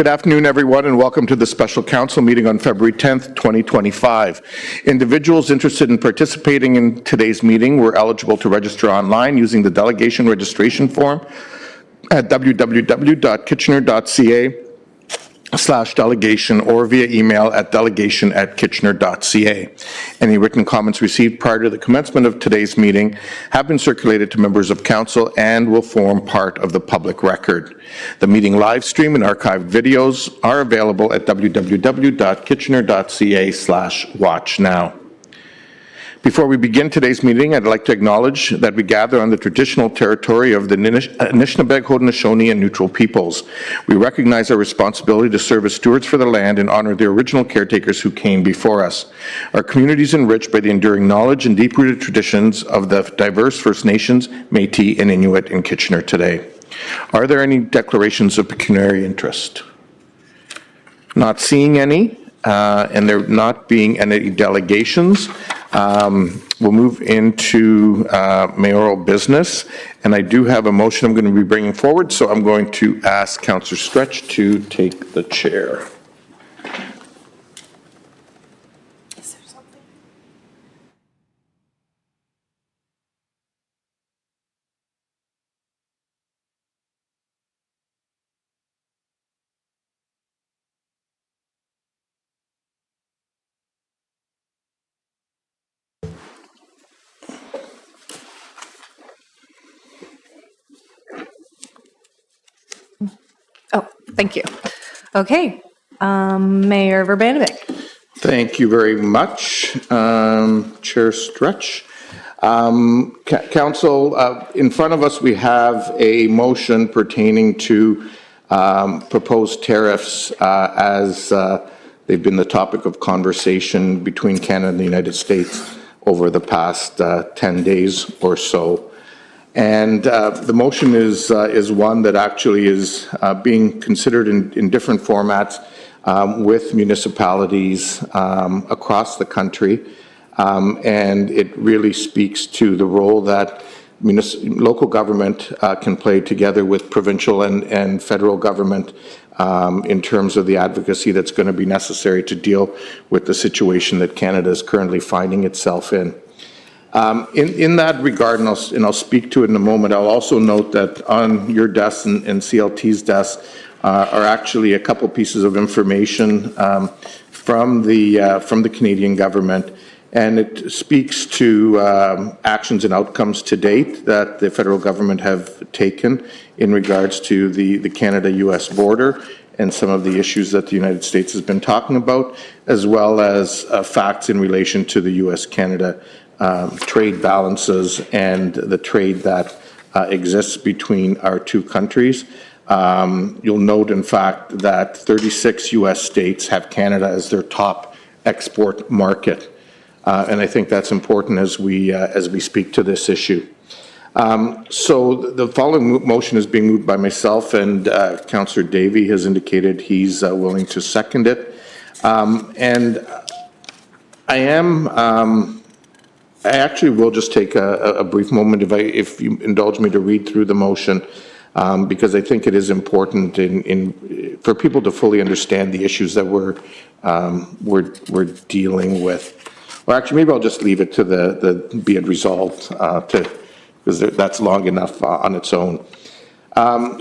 Good afternoon, everyone, and welcome to the special council meeting on February 10th, 2025. Individuals interested in participating in today's meeting were eligible to register online using the delegation registration form at www.kitchener.ca/delegation or via email at delegation@kitchener.ca. Any written comments received prior to the commencement of today's meeting have been circulated to members of council and will form part of the public record. The meeting live stream and archived videos are available at www.kitchener.ca/watchnow. Before we begin today's meeting, I'd like to acknowledge that we gather on the traditional territory of the Anishinaabe, Haudenosaunee, and Neutral peoples. We recognize our responsibility to serve as stewards for the land and honor the original caretakers who came before us. Our community is enriched by the enduring knowledge and deep-rooted traditions of the diverse First Nations, Métis, and Inuit in Kitchener today. Are there any declarations of pecuniary interest? Not seeing any, and there not being any delegations. We'll move into mayoral business, and I do have a motion I'm going to be bringing forward, so I'm going to ask Councillor Stretch to take the chair. Is there something? Oh, thank you. Okay, Mayor Verbanevik. Thank you very much, Chair Stretch. Council, in front of us we have a motion pertaining to proposed tariffs as they've been the topic of conversation between Canada and the United States over the past 10 days or so. And the motion is one that actually is being considered in different formats with municipalities across the country. And it really speaks to the role that local government can play together with provincial and federal government in terms of the advocacy that's going to be necessary to deal with the situation that Canada is currently finding itself in. In that regard, and I'll speak to it in a moment, I'll also note that on your desk and CLT's desk are actually a couple pieces of information from the Canadian government, and it speaks to actions and outcomes to date that the federal government have taken in regards to the Canada-US border and some of the issues that the United States has been talking about, as well as facts in relation to the US-Canada trade balances and the trade that exists between our two countries. You'll note, in fact, that 36 US states have Canada as their top export market. And I think that's important as we speak to this issue. So the following motion is being moved by myself, and Councillor Davey has indicated he's willing to second it. And I actually will just take a brief moment, if you indulge me, to read through the motion, because I think it is important for people to fully understand the issues that we're dealing with. Well, actually, maybe I'll just leave it to the be it resolved, because that's long enough on its own.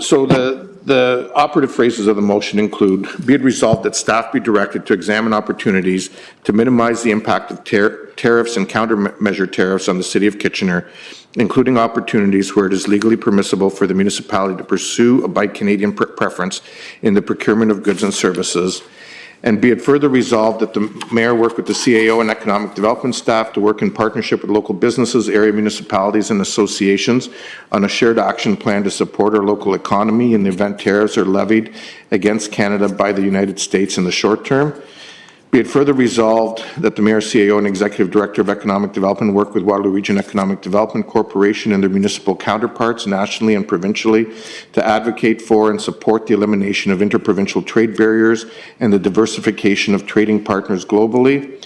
So the operative phrases of the motion include, be it resolved that staff be directed to examine opportunities to minimize the impact of tariffs and countermeasure tariffs on the City of Kitchener, including opportunities where it is legally permissible for the municipality to pursue a Buy Canadian preference in the procurement of goods and services. And be it further resolved that the Mayor work with the CAO and Economic Development staff to work in partnership with local businesses, area municipalities, and associations on a shared action plan to support our local economy in the event tariffs are levied against Canada by the United States in the short term. Be it further resolved that the Mayor, CAO, and Executive Director of Economic Development work with Waterloo Region Economic Development Corporation and their municipal counterparts nationally and provincially to advocate for and support the elimination of interprovincial trade barriers and the diversification of trading partners globally.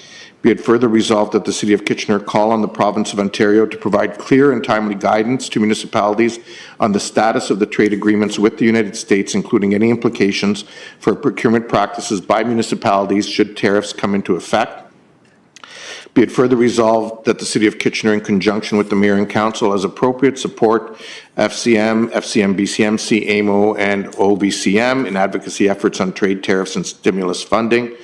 Be it further resolved that the City of Kitchener call on the Province of Ontario to provide clear and timely guidance to municipalities on the status of the trade agreements with the United States, including any implications for procurement practices by municipalities should tariffs come into effect. Be it further resolved that the City of Kitchener, in conjunction with the Mayor and Council, as appropriate, support FCM, FCM-BCMC, AMO, and OBCM in advocacy efforts on trade tariffs and stimulus funding.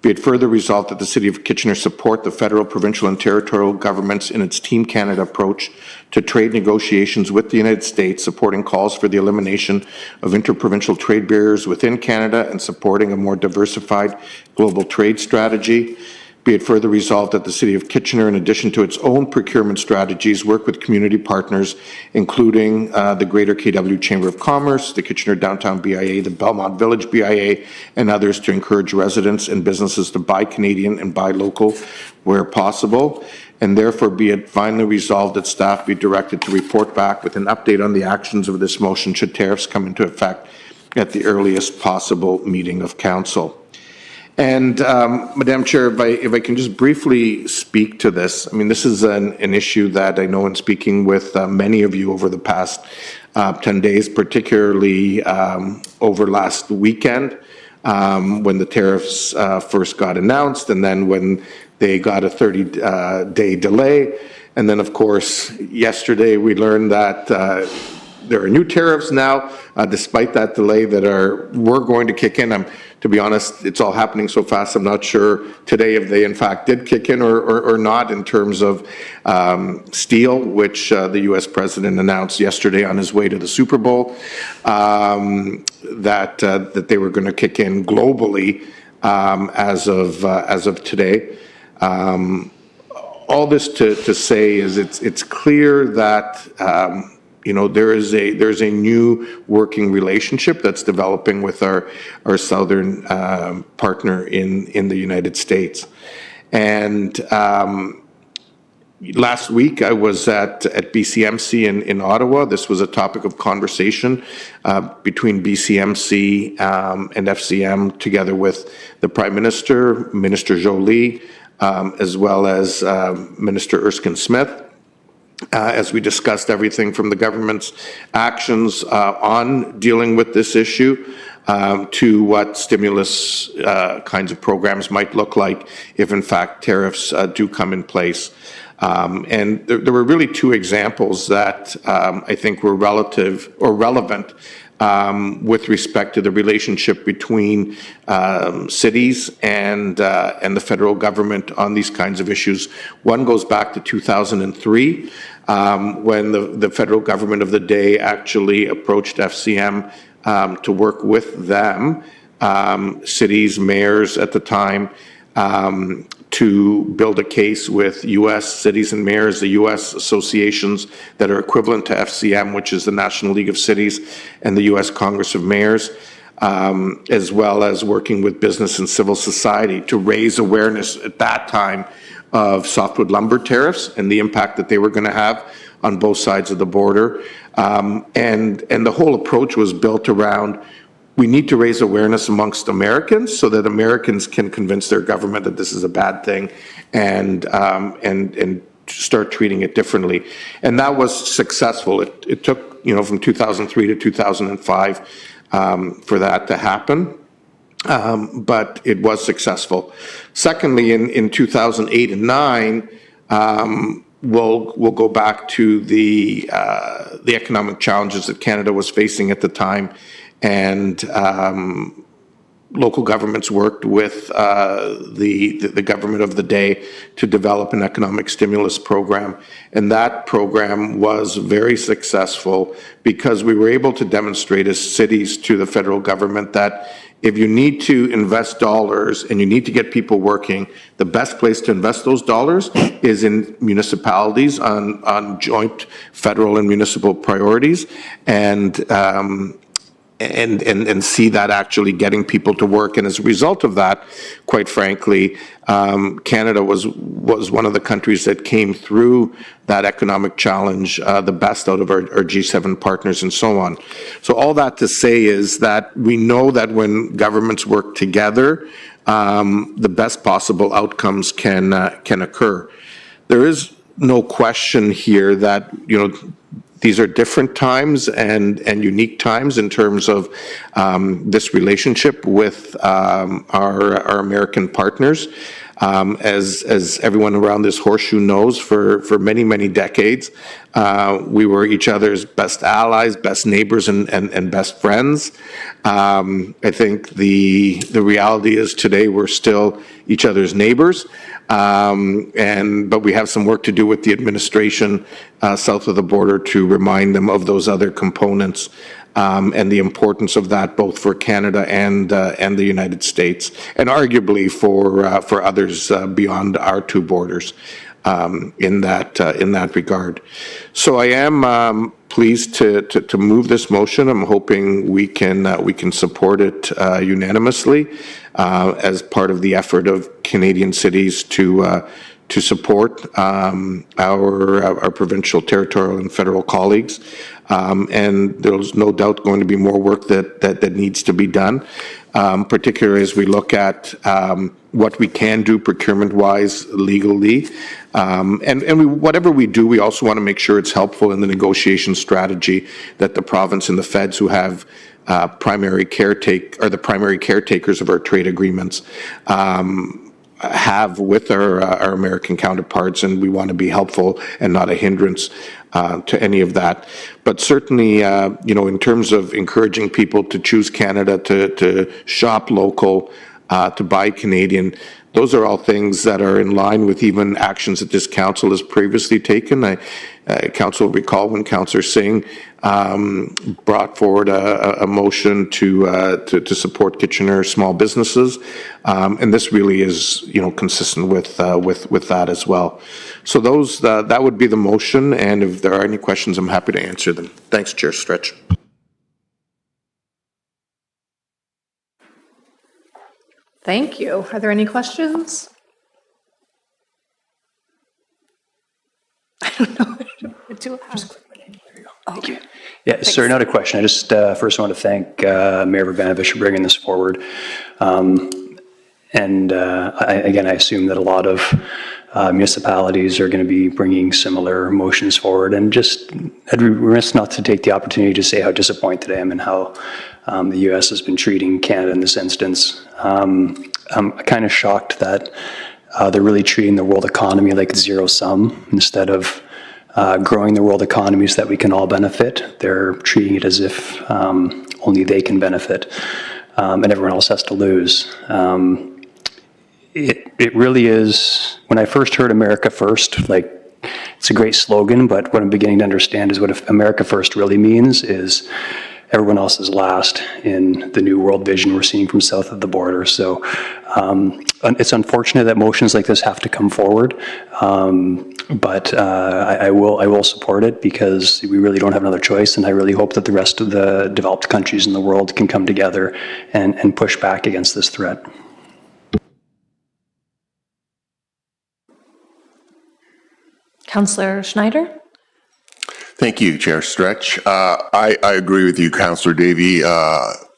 Be it further resolved that the City of Kitchener support the federal, provincial, and territorial governments in its Team Canada approach to trade negotiations with the United States, supporting calls for the elimination of interprovincial trade barriers within Canada and supporting a more diversified global trade strategy. Be it further resolved that the City of Kitchener, in addition to its own procurement strategies, work with community partners, including the Greater KW Chamber of Commerce, the Kitchener Downtown BIA, the Belmont Village BIA, and others to encourage residents and businesses to buy Canadian and buy local where possible. And therefore, be it finally resolved that staff be directed to report back with an update on the actions of this motion should tariffs come into effect at the earliest possible meeting of Council. And, Madam Chair, if I can just briefly speak to this. I mean, this is an issue that I know in speaking with many of you over the past 10 days, particularly over last weekend, when the tariffs first got announced, and then when they got a 30-day delay. And then, of course, yesterday we learned that there are new tariffs now, despite that delay, that were going to kick in. To be honest, it's all happening so fast, I'm not sure today if they in fact did kick in or not, in terms of steel, which the U.S. President announced yesterday on his way to the Super Bowl, that they were going to kick in globally as of today. All this to say is it's clear that there's a new working relationship that's developing with our southern partner in the United States. And last week I was at BCMC in Ottawa. This was a topic of conversation between BCMC and FCM, together with the Prime Minister, Minister Jolie, as well as Minister Erskine Smith. As we discussed everything from the government's actions on dealing with this issue to what stimulus kinds of programs might look like if, in fact, tariffs do come in place. And there were really two examples that I think were relevant with respect to the relationship between cities and the federal government on these kinds of issues. One goes back to 2003, when the federal government of the day actually approached FCM to work with them, cities, mayors at the time, to build a case with U.S. cities and mayors, the U.S. associations that are equivalent to FCM, which is the National League of Cities, and the U.S. Congress of Mayors, as well as working with business and civil society to raise awareness at that time of softwood lumber tariffs and the impact that they were going to have on both sides of the border. And the whole approach was built around, we need to raise awareness amongst Americans so that Americans can convince their government that this is a bad thing and start treating it differently. And that was successful. It took, from 2003 to 2005 for that to happen. But it was successful. Secondly, in 2008 and 9, we'll go back to the economic challenges that Canada was facing at the time, and local governments worked with the government of the day to develop an economic stimulus program. And that program was very successful because we were able to demonstrate as cities to the federal government that if you need to invest dollars and you need to get people working, the best place to invest those dollars is in municipalities on joint federal and municipal priorities. And and see that actually getting people to work. And as a result of that, quite frankly, Canada was one of the countries that came through that economic challenge the best out of our G7 partners and so on. So all that to say is that we know that when governments work together, the best possible outcomes can occur. There is no question here that, these are different times and unique times in terms of this relationship with our American partners. As everyone around this horseshoe knows, for many, many decades, we were each other's best allies, best neighbors, and best friends. I think the reality is today we're still each other's neighbors, but we have some work to do with the administration south of the border to remind them of those other components and the importance of that both for Canada and the United States, and arguably for others beyond our two borders in that regard. So I am pleased to move this motion. I'm hoping we can support it unanimously as part of the effort of Canadian cities to support our provincial, territorial, and federal colleagues. And there's no doubt going to be more work that needs to be done, particularly as we look at what we can do procurement-wise legally. Whatever we do, we also want to make sure it's helpful in the negotiation strategy that the province and the feds who have are the primary caretakers of our trade agreements have with our American counterparts, and we want to be helpful and not a hindrance to any of that. But certainly, in terms of encouraging people to choose Canada, to shop local, to buy Canadian, those are all things that are in line with even actions that this council has previously taken. Council will recall when Councillor Singh brought forward a motion to support Kitchener small businesses, and this really is consistent with that as well. So that would be the motion, and if there are any questions, I'm happy to answer them. Thanks, Chair Stretch. Thank you. Are there any questions? I don't know. What to ask. Thank you. Yeah, sorry, not a question. I just first want to thank Mayor Vrbanovich for bringing this forward. Again, I assume that a lot of municipalities are going to be bringing similar motions forward, and just I'd be remiss not to take the opportunity to say how disappointed I am in how the U.S. has been treating Canada in this instance. I'm kind of shocked that they're really treating the world economy like it's zero sum instead of growing the world economy so that we can all benefit. They're treating it as if only they can benefit and everyone else has to lose. It really is, when I first heard America First, it's a great slogan, but what I'm beginning to understand is what America First really means is everyone else is last in the new world vision we're seeing from south of the border. So it's unfortunate that motions like this have to come forward, but I will support it because we really don't have another choice, and I really hope that the rest of the developed countries in the world can come together and push back against this threat. Councillor Schneider? Thank you, Chair Stretch. I agree with you, Councillor Davey.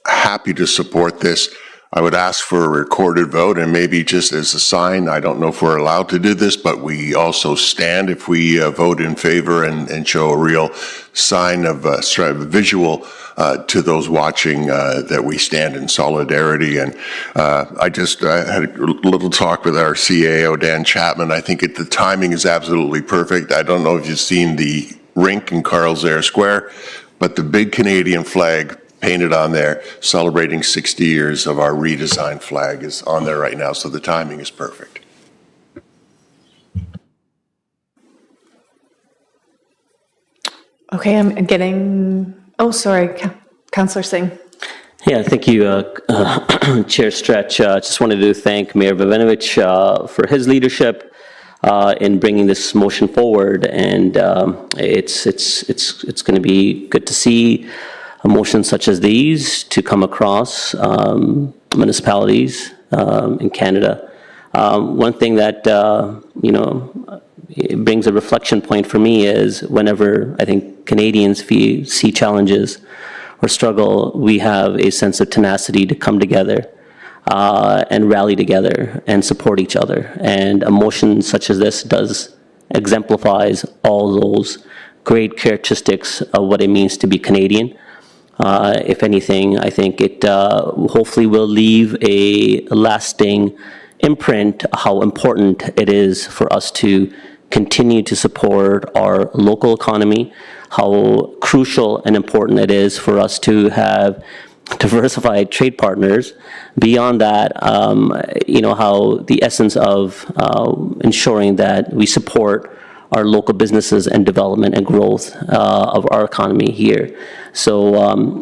Happy to support this. I would ask for a recorded vote, and maybe just as a sign, I don't know if we're allowed to do this, but we also stand if we vote in favor and show a real sign of visual to those watching that we stand in solidarity. And I had a little talk with our CAO, Dan Chapman. I think the timing is absolutely perfect. I don't know if you've seen the rink in Carl's Air Square, but the big Canadian flag painted on there celebrating 60 years of our redesigned flag is on there right now, so the timing is perfect. Okay, I'm getting, oh, sorry, Councillor Singh. Yeah, thank you, Chair Stretch. Just wanted to thank Mayor Vrbanovich for his leadership in bringing this motion forward, and it's going to be good to see motions such as these to come across municipalities in Canada. One thing that, it brings a reflection point for me is whenever I think Canadians see challenges or struggle, we have a sense of tenacity to come together and rally together and support each other. And a motion such as this exemplifies all those great characteristics of what it means to be Canadian. If anything, I think it hopefully will leave a lasting imprint how important it is for us to continue to support our local economy, how crucial and important it is for us to have diversified trade partners. Beyond that, how the essence of ensuring that we support our local businesses and development and growth of our economy here. So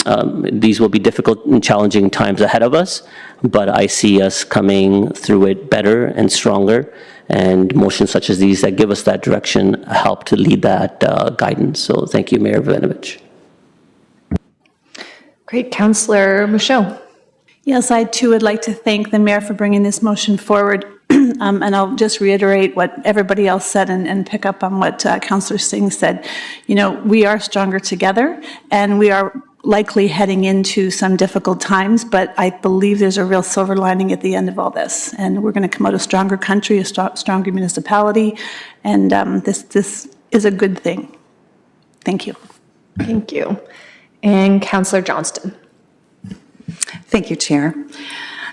these will be difficult and challenging times ahead of us, but I see us coming through it better and stronger, and motions such as these that give us that direction help to lead that guidance. So thank you, Mayor Voinovich. Great. Councillor Michaud. Yes, I too would like to thank the mayor for bringing this motion forward. And I'll just reiterate what everybody else said and pick up on what Councillor Singh said. We are stronger together, and we are likely heading into some difficult times, but I believe there's a real silver lining at the end of all this. And we're going to come out a stronger country, a stronger municipality, and this is a good thing. Thank you. Thank you. And Councillor Johnston. Thank you, Chair.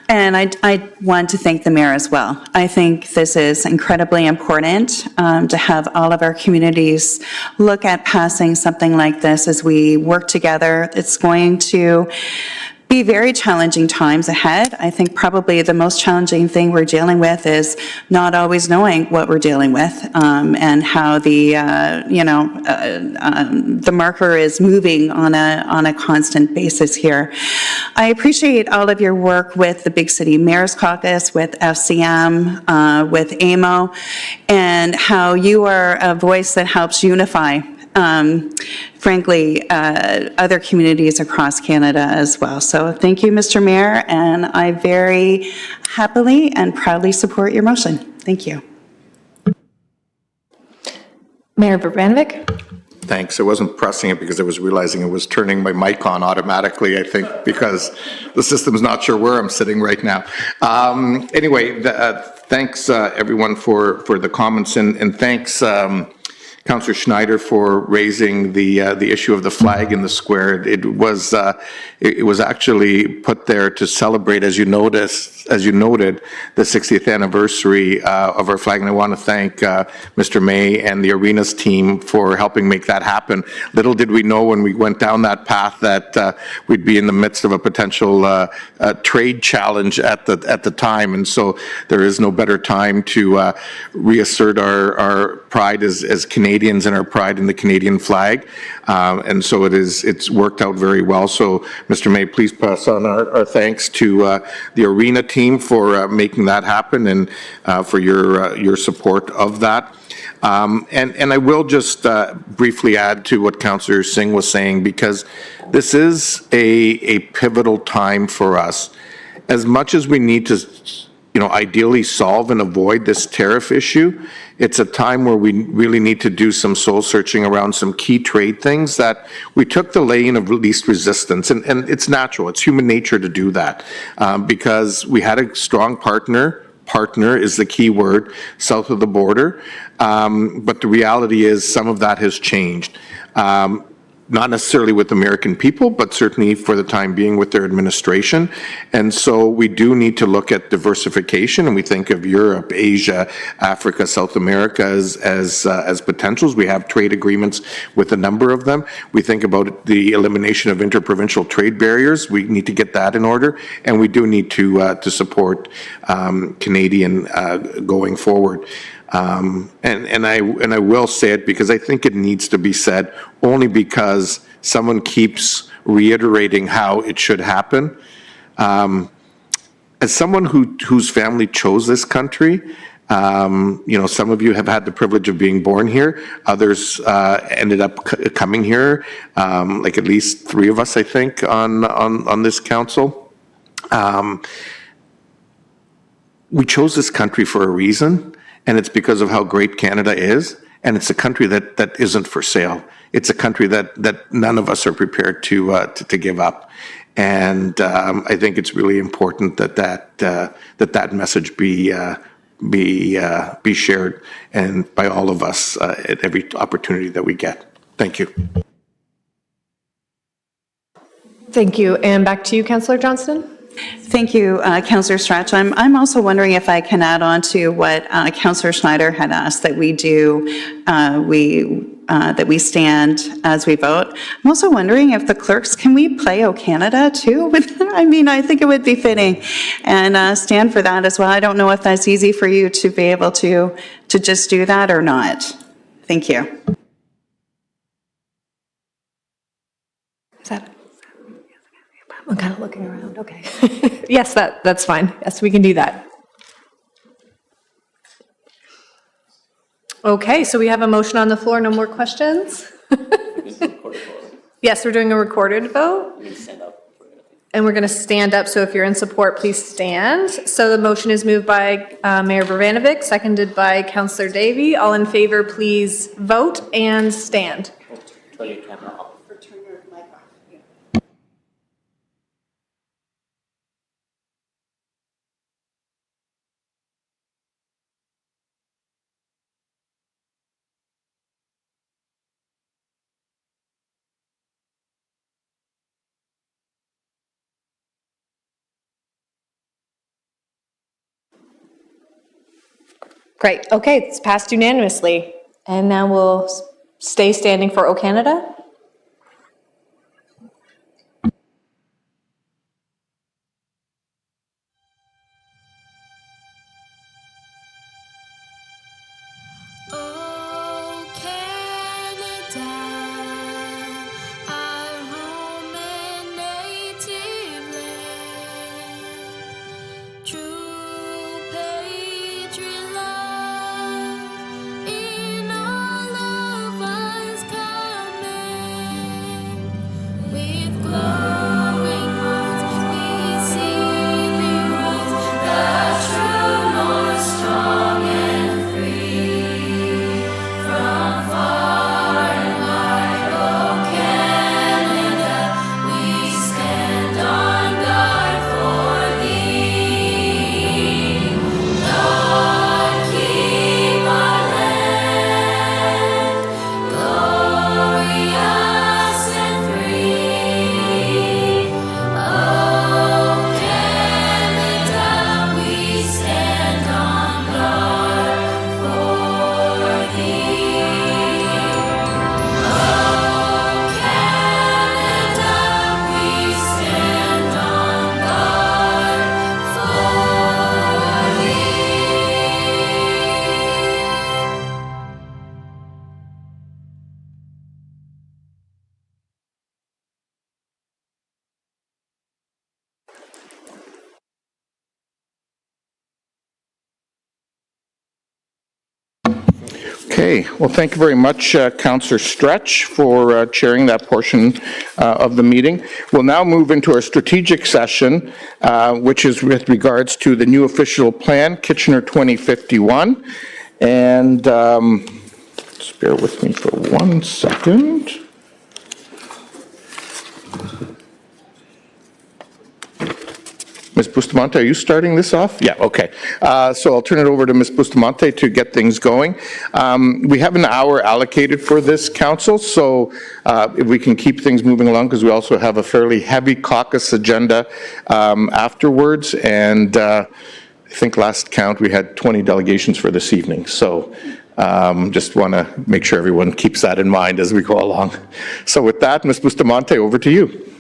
And I want to thank the mayor as well. I think this is incredibly important to have all of our communities look at passing something like this as we work together. It's going to be very challenging times ahead. I think probably the most challenging thing we're dealing with is not always knowing what we're dealing with and how the marker is moving on a constant basis here. I appreciate all of your work with the Big City Mayor's Caucus, with FCM, with AMO, and how you are a voice that helps unify frankly, other communities across Canada as well. So thank you, Mr. Mayor, and I very happily and proudly support your motion. Thank you. Mayor Voinovich. Thanks. I wasn't pressing it because I was realizing it was turning my mic on automatically, I think, because the system's not sure where I'm sitting right now. Anyway, thanks, everyone, for the comments, and thanks, Councillor Schneider, for raising the issue of the flag in the square. It was actually put there to celebrate, as you noted, the 60th anniversary of our flag. And I want to thank Mr. May and the Arenas team for helping make that happen. Little did we know when we went down that path that we'd be in the midst of a potential trade challenge at the time. And so there is no better time to reassert our pride as Canadians and our pride in the Canadian flag. And so it's worked out very well. So, Mr. May, please pass on our thanks to the Arena team for making that happen and for your support of that. And I will just briefly add to what Councillor Singh was saying, because this is a pivotal time for us. As much as we need to ideally solve and avoid this tariff issue, it's a time where we really need to do some soul searching around some key trade things that we took the lane of least resistance. And it's natural, it's human nature to do that because we had a strong partner is the key word, south of the border. But the reality is some of that has changed. Not necessarily with American people, but certainly for the time being with their administration. And so we do need to look at diversification, and we think of Europe, Asia, Africa, South America as potentials. We have trade agreements with a number of them. We think about the elimination of interprovincial trade barriers. We need to get that in order, and we do need to support Canadian going forward. And I will say it because I think it needs to be said, only because someone keeps reiterating how it should happen. As someone whose family chose this country, Some of you have had the privilege of being born here. Others ended up coming here, like at least 3 of us, I think, on this council. We chose this country for a reason, and it's because of how great Canada is, and it's a country that isn't for sale. It's a country that none of us are prepared to give up. And I think it's really important that message be shared and by all of us at every opportunity that we get. Thank you. Thank you. And back to you, Councillor Johnston. Thank you, Councillor Stretch. I'm also wondering if I can add on to what Councillor Schneider had asked that we do, that we stand as we vote. I'm also wondering if the clerks, can we play O Canada too? I mean, I think it would be fitting and stand for that as well. I don't know if that's easy for you to be able to just do that or not. Thank you. Is that? I'm kind of looking around. Okay. Yes, that's fine. Yes, we can do that. Okay, so we have a motion on the floor. No more questions? Yes, we're doing a recorded vote. And we're going to stand up. So if you're in support, please stand. So the motion is moved by Mayor Bravanovic, seconded by Councillor Davey. All in favor, please vote and stand. Turn your camera off. Great. Okay, it's passed unanimously. And now we'll stay standing for O Canada. Oh, Canada, our home and native land, true patriot love in all of us command. With glowing hearts we seek you as the true North, strong and free. From far and wide, oh Canada, we stand on guard for thee. Lord, keep our land glorious and free. Oh Canada, we stand on guard for thee. Oh Canada, we stand on guard for thee. Okay, well, thank you very much, Councillor Stretch, for chairing that portion of the meeting. We'll now move into our strategic session, which is with regards to the new official plan, Kitchener 2051. And just bear with me for 1 second. Ms. Bustamante, are you starting this off? Yeah, okay. So I'll turn it over to Ms. Bustamante to get things going. We have an hour allocated for this council, so if we can keep things moving along, because we also have a fairly heavy caucus agenda afterwards, and I think last count we had 20 delegations for this evening. So just want to make sure everyone keeps that in mind as we go along. So with that, Ms. Bustamante, over to you.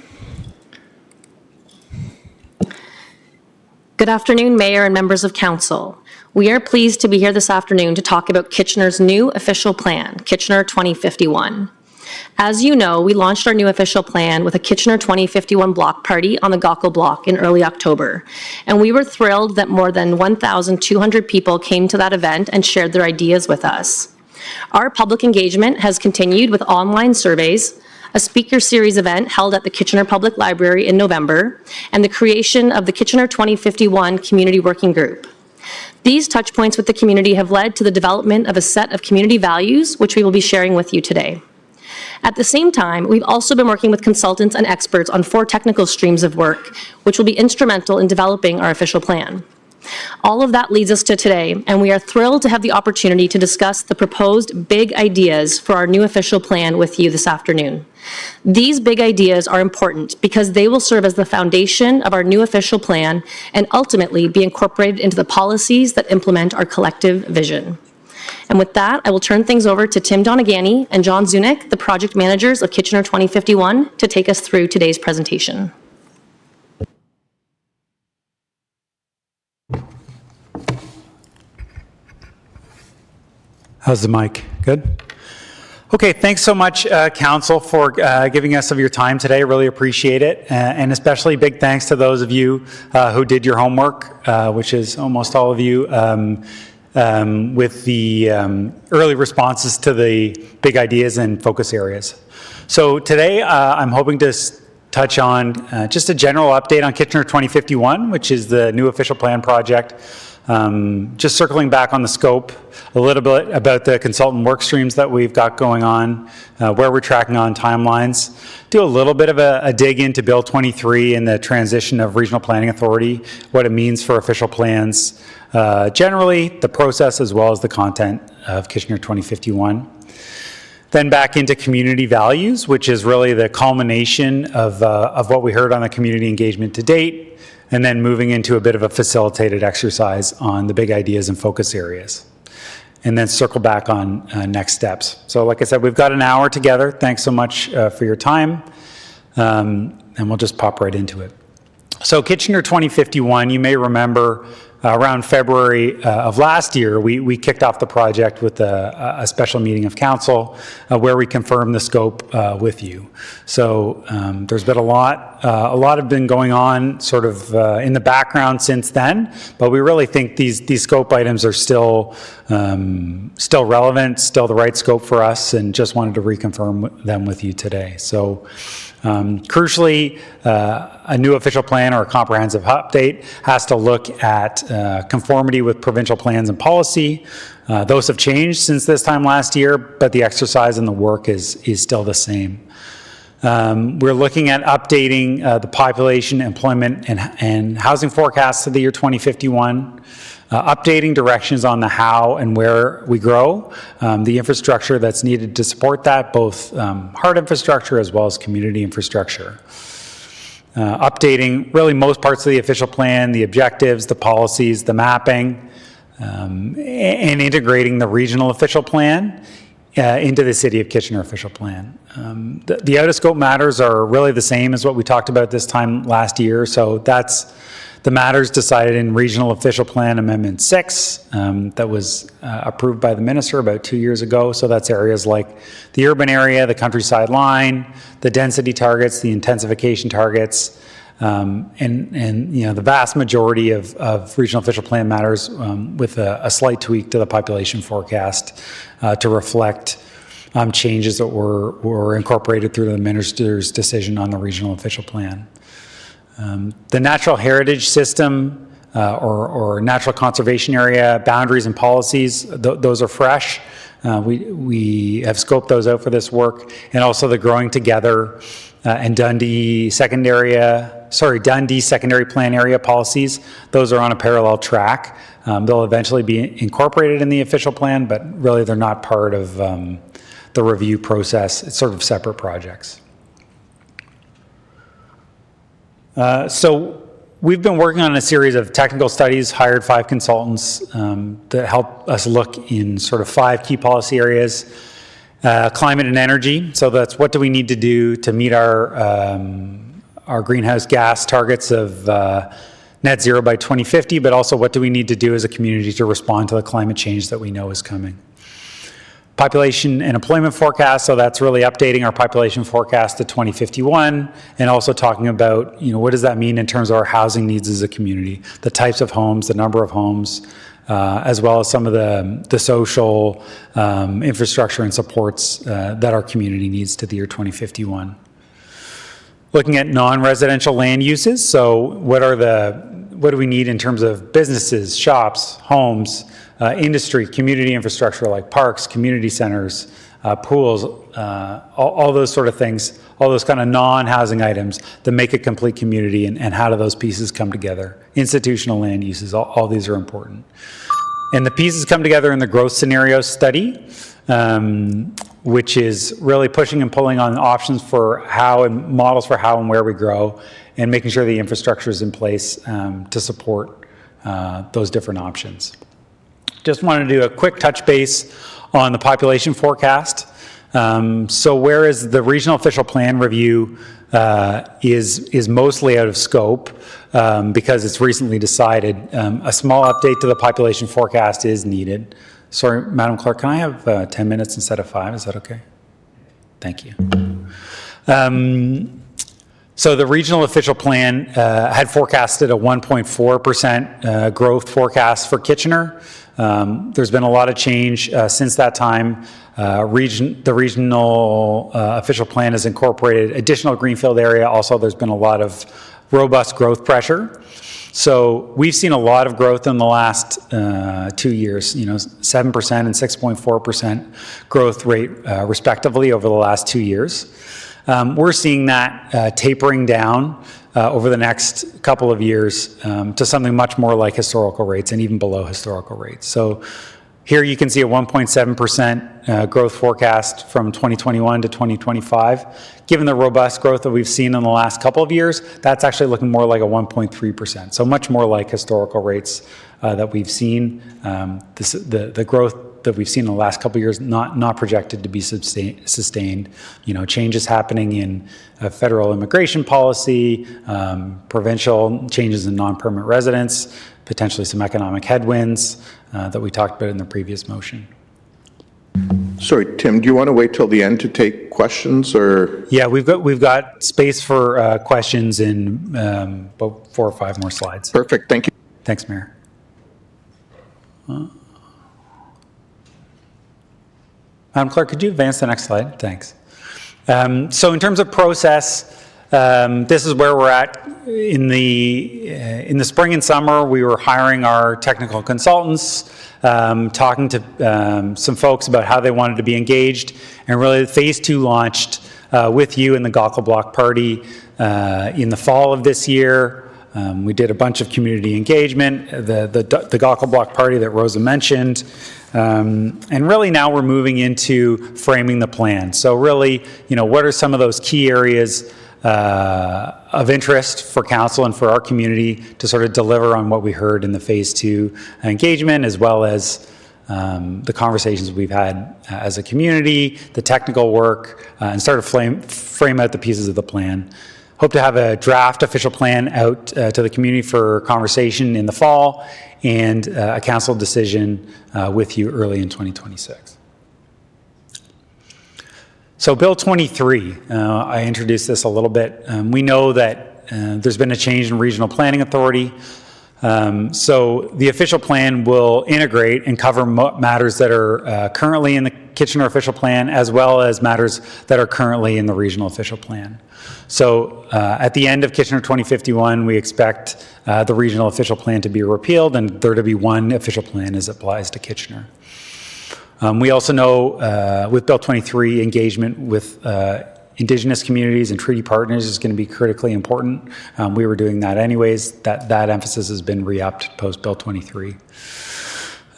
Good afternoon, Mayor and members of Council. We are pleased to be here this afternoon to talk about Kitchener's new official plan, Kitchener 2051. As you know, we launched our new official plan with a Kitchener 2051 block party on the Gaukel block in early October. And we were thrilled that more than 1,200 people came to that event and shared their ideas with us. Our public engagement has continued with online surveys, a speaker series event held at the Kitchener Public Library in November, and the creation of the Kitchener 2051 Community Working Group. These touchpoints with the community have led to the development of a set of community values, which we will be sharing with you today. At the same time, we've also been working with consultants and experts on 4 technical streams of work, which will be instrumental in developing our official plan. All of that leads us to today, and we are thrilled to have the opportunity to discuss the proposed big ideas for our new official plan with you this afternoon. These big ideas are important because they will serve as the foundation of our new official plan and ultimately be incorporated into the policies that implement our collective vision. And with that, I will turn things over to Tim Donagany and John Zunick, the project managers of Kitchener 2051, to take us through today's presentation. How's the mic? Good? Okay, thanks so much, Council, for giving us of your time today. Really appreciate it. And especially big thanks to those of you who did your homework, which is almost all of you, with the early responses to the big ideas and focus areas. So today, I'm hoping to touch on just a general update on Kitchener 2051, which is the new official plan project. Just circling back on the scope, a little bit about the consultant work streams that we've got going on, where we're tracking on timelines, do a little bit of a dig into Bill 23 and the transition of Regional Planning Authority, what it means for official plans, generally, the process as well as the content of Kitchener 2051. Then back into community values, which is really the culmination of what we heard on the community engagement to date, and then moving into a bit of a facilitated exercise on the big ideas and focus areas. And then circle back on next steps. So like I said, we've got an hour together. Thanks so much for your time. And we'll just pop right into it. So Kitchener 2051, you may remember around February of last year, we kicked off the project with a special meeting of council where we confirmed the scope with you. So there's been a lot have been going on sort of in the background since then, but we really think these scope items are still relevant, still the right scope for us, and just wanted to reconfirm them with you today. So crucially, a new official plan or a comprehensive update has to look at conformity with provincial plans and policy. Those have changed since this time last year, but the exercise and the work is still the same. We're looking at updating the population, employment, and housing forecasts of the year 2051. Updating directions on the how and where we grow, the infrastructure that's needed to support that, both hard infrastructure as well as community infrastructure. Updating really most parts of the official plan, the objectives, the policies, the mapping, and integrating the regional official plan into the City of Kitchener official plan. The out-of-scope matters are really the same as what we talked about this time last year, so that's the matters decided in Regional Official Plan Amendment 6 that was approved by the minister about 2 years ago. So that's areas like the urban area, the countryside line, the density targets, the intensification targets, and you know, the vast majority of Regional Official Plan matters with a slight tweak to the population forecast to reflect changes that were incorporated through the minister's decision on the Regional Official Plan. The natural heritage system or natural conservation area boundaries and policies, those are fresh. We have scoped those out for this work, and also the Growing Together and Dundee Secondary Plan Area policies. Those are on a parallel track. They'll eventually be incorporated in the official plan, but really they're not part of the review process. It's sort of separate projects. So we've been working on a series of technical studies, hired 5 consultants that help us look in sort of 5 key policy areas. Climate and energy, so that's what do we need to do to meet our greenhouse gas targets of net zero by 2050, but also what do we need to do as a community to respond to the climate change that we know is coming. Population and employment forecast, so that's really updating our population forecast to 2051, and also talking about, what does that mean in terms of our housing needs as a community, the types of homes, the number of homes, as well as some of the social infrastructure and supports that our community needs to the year 2051. Looking at non-residential land uses, so what do we need in terms of businesses, shops, homes, industry, community infrastructure like parks, community centers, pools, all those sort of things, all those kind of non-housing items that make a complete community, and how do those pieces come together? Institutional land uses, all these are important. And the pieces come together in the growth scenario study, which is really pushing and pulling on options for how and models for how and where we grow, and making sure the infrastructure is in place to support those different options. Just wanted to do a quick touch base on the population forecast. So whereas the regional official plan review is mostly out of scope because it's recently decided, a small update to the population forecast is needed. Sorry, Madam Clerk, can I have 10 minutes instead of 5? Is that okay? Thank you. So the regional official plan had forecasted a 1.4% growth forecast for Kitchener. There's been a lot of change since that time. The regional official plan has incorporated additional greenfield area. Also, there's been a lot of robust growth pressure. So we've seen a lot of growth in the last 2 years, 7% and 6.4% growth rate respectively over the last 2 years. We're seeing that tapering down over the next couple of years to something much more like historical rates and even below historical rates. So here you can see a 1.7% growth forecast from 2021 to 2025. Given the robust growth that we've seen in the last couple of years, that's actually looking more like a 1.3%. So much more like historical rates that we've seen. The growth that we've seen in the last couple of years not projected to be sustained. Changes happening in federal immigration policy, provincial changes in non-permanent residents, potentially some economic headwinds that we talked about in the previous motion. Sorry, Tim, do you want to wait till the end to take questions, or? Yeah, we've got space for questions in about 4 or 5 more slides. Perfect, thank you. Thanks, Mayor. Madam Clerk, could you advance the next slide? Thanks. So in terms of process, this is where we're at. In the spring and summer, we were hiring our technical consultants, talking to some folks about how they wanted to be engaged, and really Phase 2 launched with you and the Gaukel Block Party in the fall of this year. We did a bunch of community engagement, the Gaukel Block Party that Rosa mentioned, and really now we're moving into framing the plan. So really, what are some of those key areas of interest for council and for our community to sort of deliver on what we heard in the Phase 2 engagement, as well as the conversations we've had as a community, the technical work, and start to frame out the pieces of the plan. Hope to have a draft official plan out to the community for conversation in the fall, and a council decision with you early in 2026. So Bill 23, I introduced this a little bit. We know that there's been a change in regional planning authority. So the official plan will integrate and cover matters that are currently in the Kitchener official plan, as well as matters that are currently in the regional official plan. So at the end of Kitchener 2051, we expect the regional official plan to be repealed and there to be one official plan as it applies to Kitchener. We also know with Bill 23, engagement with Indigenous communities and treaty partners is going to be critically important. We were doing that anyways. That emphasis has been re-upped post Bill 23.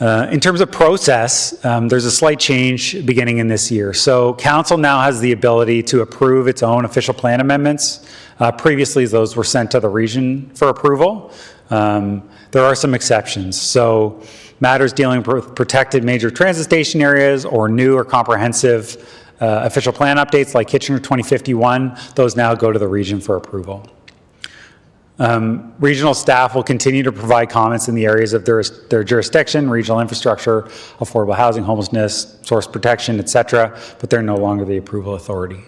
In terms of process, there's a slight change beginning in this year. So council now has the ability to approve its own official plan amendments. Previously, those were sent to the region for approval. There are some exceptions. So matters dealing with protected major transit station areas or new or comprehensive official plan updates like Kitchener 2051, those now go to the region for approval. Regional staff will continue to provide comments in the areas of their jurisdiction, regional infrastructure, affordable housing, homelessness, source protection, et cetera, but they're no longer the approval authority.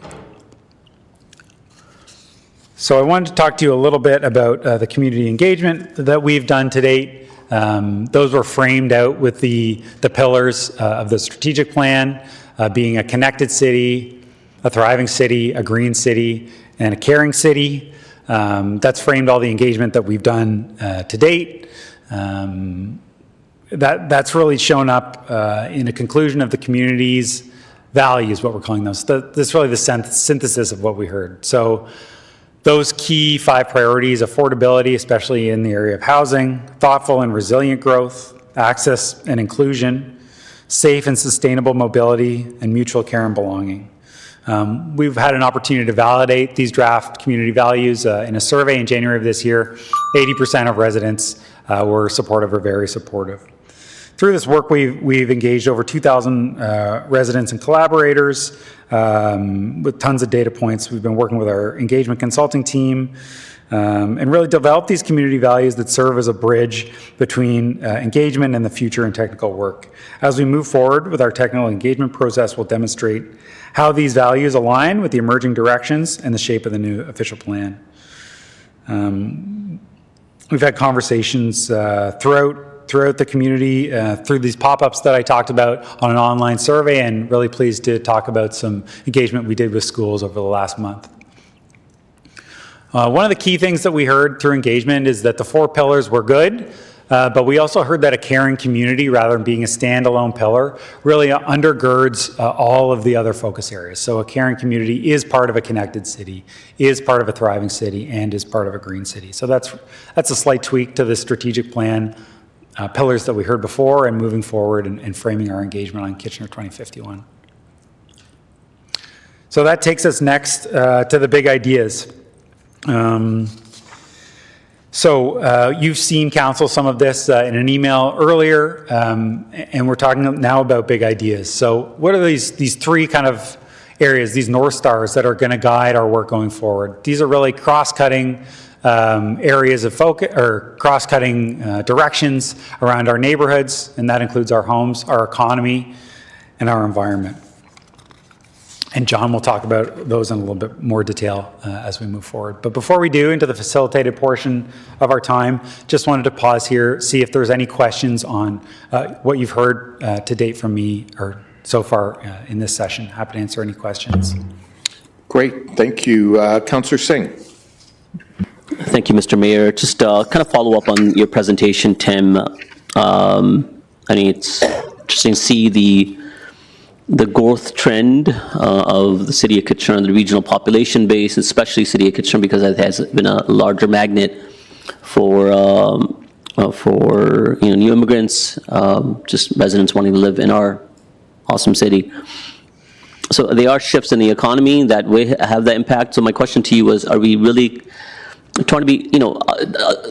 So I wanted to talk to you a little bit about the community engagement that we've done to date. Those were framed out with the pillars of the strategic plan, being a connected city, a thriving city, a green city, and a caring city. That's framed all the engagement that we've done to date. That's really shown up in a conclusion of the community's values, what we're calling those. That's really the synthesis of what we heard. So those key 5 priorities: affordability, especially in the area of housing; thoughtful and resilient growth; access and inclusion; safe and sustainable mobility; and mutual care and belonging. We've had an opportunity to validate these draft community values in a survey in January of this year. 80% of residents were supportive or very supportive. Through this work, we've engaged over 2,000 residents and collaborators with tons of data points. We've been working with our engagement consulting team and really developed these community values that serve as a bridge between engagement and the future and technical work. As we move forward with our technical engagement process, we'll demonstrate how these values align with the emerging directions and the shape of the new official plan. We've had conversations throughout the community through these pop-ups that I talked about on an online survey, and really pleased to talk about some engagement we did with schools over the last month. One of the key things that we heard through engagement is that the 4 pillars were good, but we also heard that a caring community, rather than being a standalone pillar, really undergirds all of the other focus areas. So a caring community is part of a connected city, is part of a thriving city, and is part of a green city. So that's a slight tweak to the strategic plan pillars that we heard before, and moving forward and framing our engagement on Kitchener 2051. So that takes us next to the big ideas. So you've seen, Council, some of this in an email earlier, and we're talking now about big ideas. So what are these 3 kind of areas, these North Stars that are going to guide our work going forward? These are really cross-cutting areas of focus, or cross-cutting directions around our neighborhoods, and that includes our homes, our economy, and our environment. And John will talk about those in a little bit more detail as we move forward. But before we do into the facilitated portion of our time, just wanted to pause here, see if there's any questions on what you've heard to date from me or so far in this session. Happy to answer any questions. Great, thank you. Councillor Singh. Thank you, Mr. Mayor. Just kind of follow up on your presentation, Tim. I mean, it's interesting to see the growth trend of the city of Kitchener and the regional population base, especially city of Kitchener, because it has been a larger magnet for new immigrants, just residents wanting to live in our awesome city. So there are shifts in the economy that will have that impact. So my question to you is, are we really trying to be,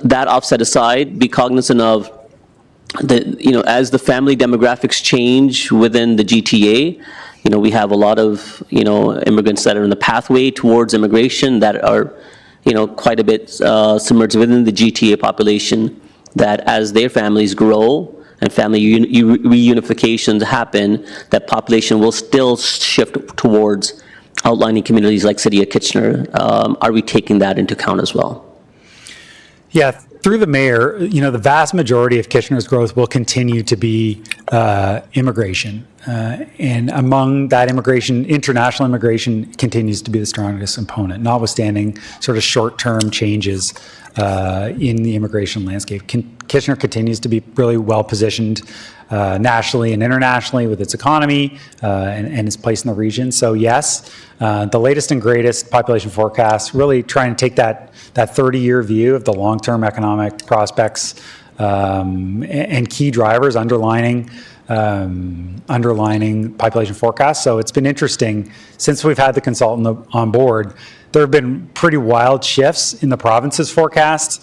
that offset aside, be cognizant of as the family demographics change within the GTA, we have a lot of, immigrants that are in the pathway towards immigration that are, quite a bit submerged within the GTA population, that as their families grow and family reunifications happen, that population will still shift towards outlining communities like City of Kitchener. Are we taking that into account as well? Yeah, through the mayor, the vast majority of Kitchener's growth will continue to be immigration. And among that immigration, international immigration continues to be the strongest component, notwithstanding sort of short-term changes in the immigration landscape. Kitchener continues to be really well-positioned nationally and internationally with its economy and its place in the region. So yes, the latest and greatest population forecast, really trying to take that 30-year view of the long-term economic prospects and key drivers underlining population forecasts. So it's been interesting since we've had the consultant on board. There have been pretty wild shifts in the province's forecast.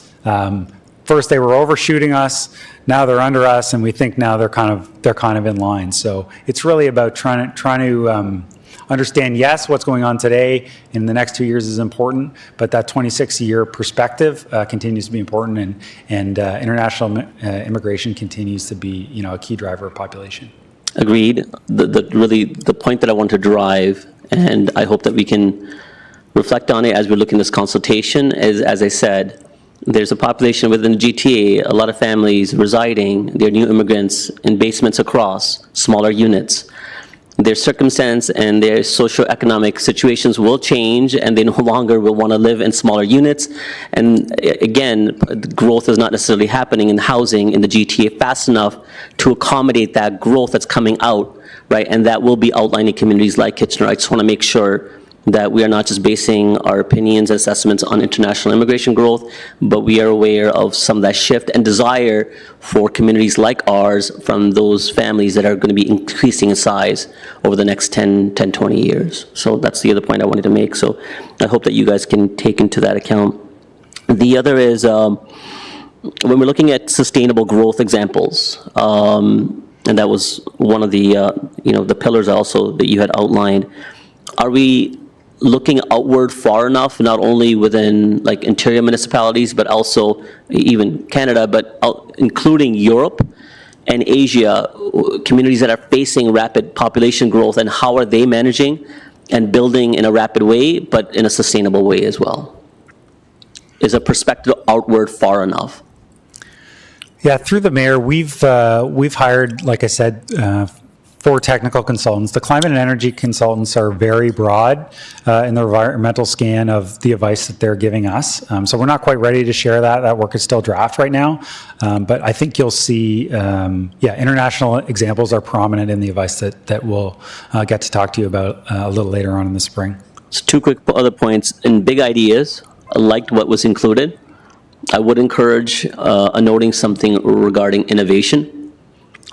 First they were overshooting us, now they're under us, and we think now they're kind of in line. So it's really about trying to understand, yes, what's going on today in the next 2 years is important, but that 26-year perspective continues to be important, and international immigration continues to be, a key driver of population. Agreed. The point that I want to drive, and I hope that we can reflect on it as we look in this consultation, is, as I said, there's a population within the GTA, a lot of families residing, they're new immigrants in basements across, smaller units. Their circumstance and their socioeconomic situations will change, and they no longer will want to live in smaller units. And again, growth is not necessarily happening in housing in the GTA fast enough to accommodate that growth that's coming out, right? And that will be outlined in communities like Kitchener. I just want to make sure that we are not just basing our opinions and assessments on international immigration growth, but we are aware of some of that shift and desire for communities like ours from those families that are going to be increasing in size over the next 10, 20 years. So that's the other point I wanted to make. So I hope that you guys can take into that account. The other is when we're looking at sustainable growth examples, and that was one of the, the pillars also that you had outlined, are we looking outward far enough, not only within like interior municipalities, but also even Canada, but including Europe and Asia, communities that are facing rapid population growth, and how are they managing and building in a rapid way, but in a sustainable way as well? Is a perspective outward far enough? Yeah, through the mayor, we've hired, like I said, 4 technical consultants. The climate and energy consultants are very broad in the environmental scan of the advice that they're giving us. So we're not quite ready to share that. That work is still draft right now. But I think you'll see, international examples are prominent in the advice that we'll get to talk to you about a little later on in the spring. So 2 quick other points. In big ideas, I liked what was included. I would encourage noting something regarding innovation.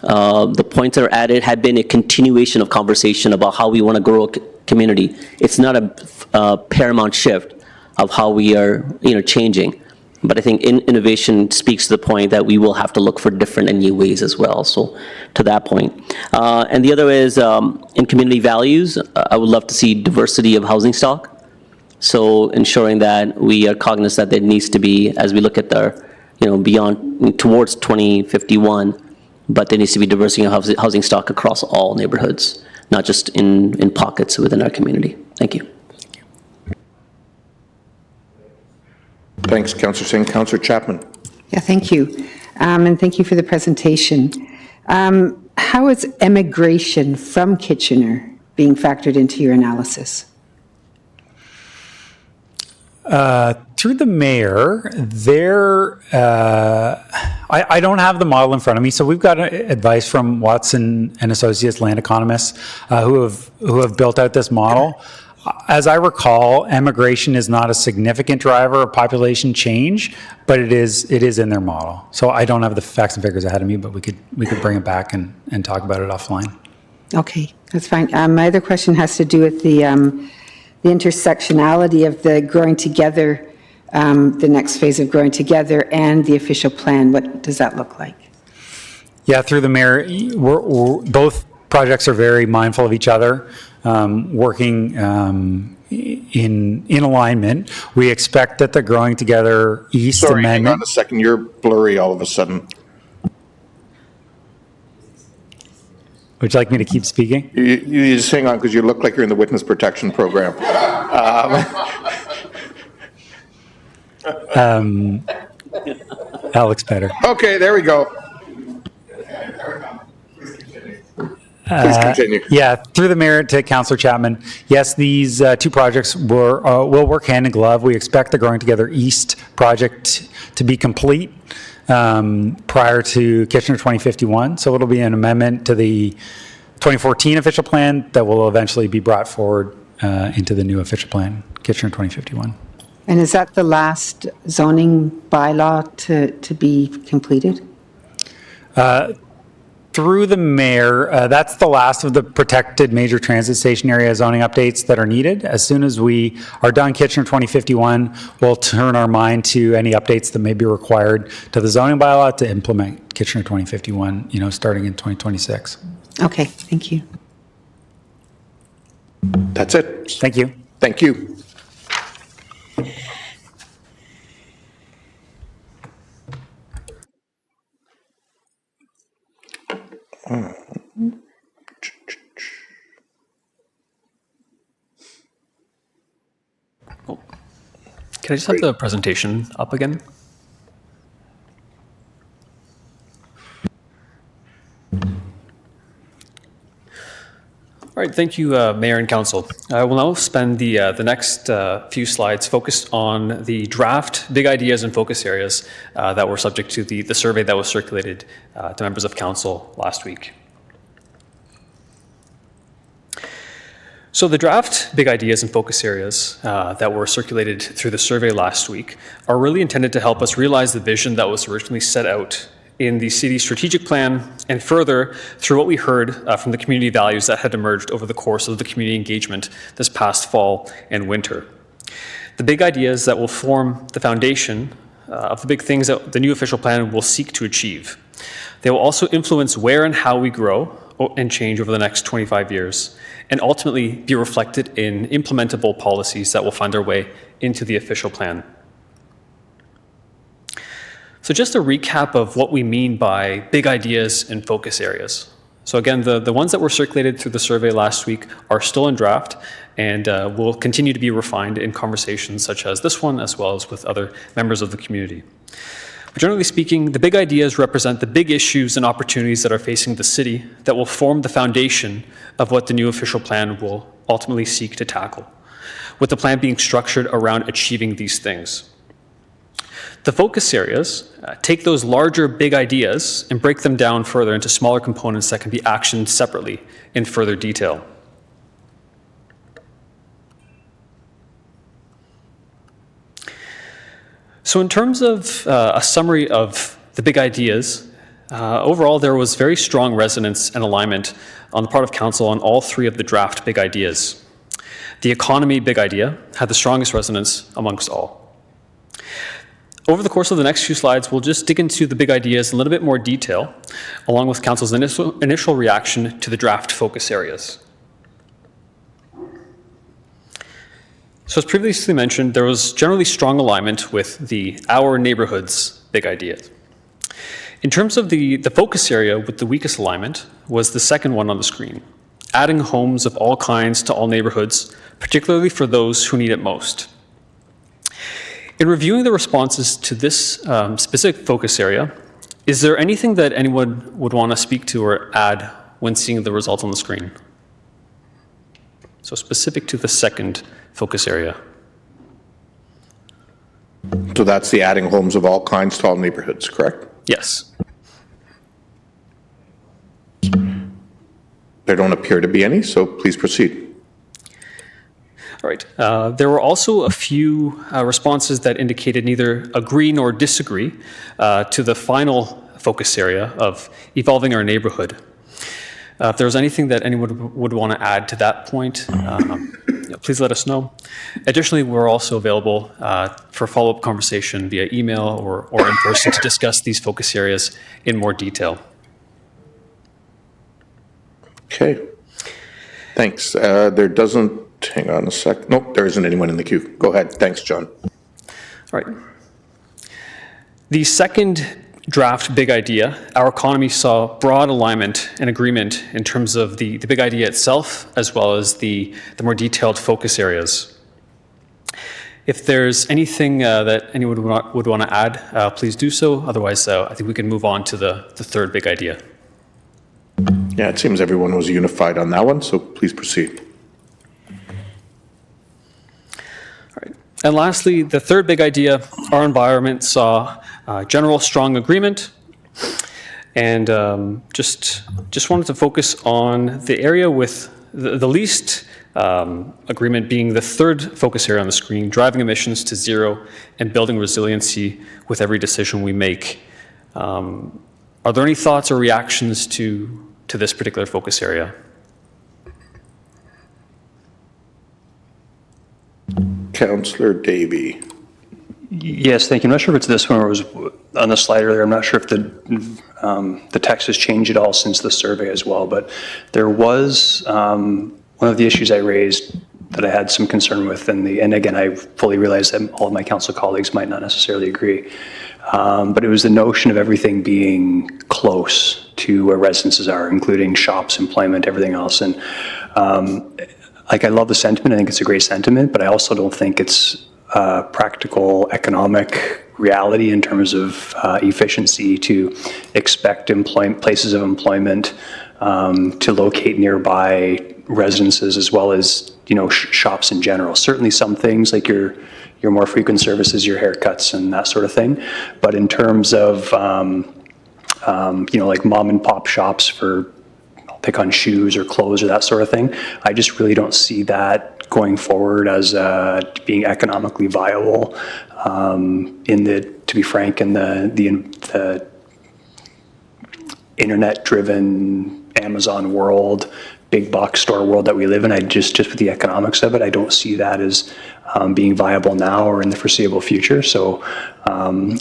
The points that are added had been a continuation of conversation about how we want to grow a community. It's not a paramount shift of how we are, changing. But I think innovation speaks to the point that we will have to look for different and new ways as well. So to that point. And the other is in community values, I would love to see diversity of housing stock. So ensuring that we are cognizant that there needs to be, as we look at our, beyond, towards 2051, but there needs to be diversity of housing stock across all neighborhoods, not just in pockets within our community. Thank you. Thanks, Councillor Singh. Councillor Chapman. Yeah, thank you. And thank you for the presentation. How is emigration from Kitchener being factored into your analysis? Through the mayor, I don't have the model in front of me, so we've got advice from Watson and Associates land economists who have built out this model. As I recall, emigration is not a significant driver of population change, but it is in their model. So I don't have the facts and figures ahead of me, but we could bring it back and talk about it offline. Okay, that's fine. My other question has to do with the intersectionality of the Growing Together, the next phase of Growing Together, and the official plan. What does that look like? Yeah, through the mayor, both projects are very mindful of each other, working in alignment. We expect that the Growing Together East Sorry, hang Amendment. on a second. You're blurry all of a sudden. Would you like me to keep speaking? You just hang on because you look like you're in the witness protection program. That looks better. Okay, there we go. Please continue. Yeah, through the mayor to Councillor Chapman. Yes, these 2 projects will work hand in glove. We expect the Growing Together East project to be complete prior to Kitchener 2051. So it'll be an amendment to the 2014 official plan that will eventually be brought forward into the new official plan, Kitchener 2051. And is that the last zoning bylaw to be completed? Through the mayor, that's the last of the protected major transit station area zoning updates that are needed. As soon as we are done Kitchener 2051, we'll turn our mind to any updates that may be required to the zoning bylaw to implement Kitchener 2051, starting in 2026. Okay, thank you. That's it. Thank you. Thank you. Can I just have the presentation up again? All right, thank you, Mayor and Council. I will now spend the next few slides focused on the draft big ideas and focus areas that were subject to the survey that was circulated to members of Council last week. So the draft big ideas and focus areas that were circulated through the survey last week are really intended to help us realize the vision that was originally set out in the city's strategic plan, and further through what we heard from the community values that had emerged over the course of the community engagement this past fall and winter. The big ideas that will form the foundation of the big things that the new official plan will seek to achieve. They will also influence where and how we grow and change over the next 25 years, and ultimately be reflected in implementable policies that will find their way into the official plan. So just a recap of what we mean by big ideas and focus areas. So again, the ones that were circulated through the survey last week are still in draft and will continue to be refined in conversations such as this one, as well as with other members of the community. But generally speaking, the big ideas represent the big issues and opportunities that are facing the city that will form the foundation of what the new official plan will ultimately seek to tackle, with the plan being structured around achieving these things. The focus areas take those larger big ideas and break them down further into smaller components that can be actioned separately in further detail. So in terms of a summary of the big ideas, overall there was very strong resonance and alignment on the part of Council on all three of the draft big ideas. The economy big idea had the strongest resonance amongst all. Over the course of the next few slides, we'll just dig into the big ideas in a little bit more detail, along with Council's initial reaction to the draft focus areas. So as previously mentioned, there was generally strong alignment with the Our Neighborhoods big ideas. In terms of the focus area with the weakest alignment was the second one on the screen, adding homes of all kinds to all neighborhoods, particularly for those who need it most. In reviewing the responses to this specific focus area, is there anything that anyone would want to speak to or add when seeing the results on the screen? So specific to the second focus area. So that's the adding homes of all kinds to all neighborhoods, correct? Yes. There don't appear to be any, so please proceed. All right. There were also a few responses that indicated neither agree nor disagree to the final focus area of evolving our neighborhood. If there was anything that anyone would want to add to that point, please let us know. Additionally, we're also available for follow-up conversation via email or in person to discuss these focus areas in more detail. Okay. Thanks. There doesn't, hang on a sec. Nope, there isn't anyone in the queue. Go ahead. Thanks, John. All right. The second draft big idea, our economy saw broad alignment and agreement in terms of the big idea itself, as well as the more detailed focus areas. If there's anything that anyone would want to add, please do so. Otherwise, I think we can move on to the third big idea. Yeah, it seems everyone was unified on that one, so please proceed. All right. And lastly, the third big idea, our environment saw general strong agreement, and just wanted to focus on the area with the least agreement being the third focus area on the screen, driving emissions to zero and building resiliency with every decision we make. Are there any thoughts or reactions to this particular focus area? Councillor Davey. Yes, thank you. I'm not sure if it's this one or it was on the slide earlier. I'm not sure if the text has changed at all since the survey as well, but there was one of the issues I raised that I had some concern with, and again, I fully realize that all of my council colleagues might not necessarily agree, but it was the notion of everything being close to where residences are, including shops, employment, everything else. And like, I love the sentiment. I think it's a great sentiment, but I also don't think it's practical economic reality in terms of efficiency to expect places of employment to locate nearby residences as well as, you know, shops in general. Certainly some things like your more frequent services, your haircuts and that sort of thing. But in terms of, you know, like mom and pop shops for, I'll pick on shoes or clothes or that sort of thing, I just really don't see that going forward as being economically viable to be frank, in the internet-driven Amazon world, big box store world that we live in. I just with the economics of it, I don't see that as being viable now or in the foreseeable future. So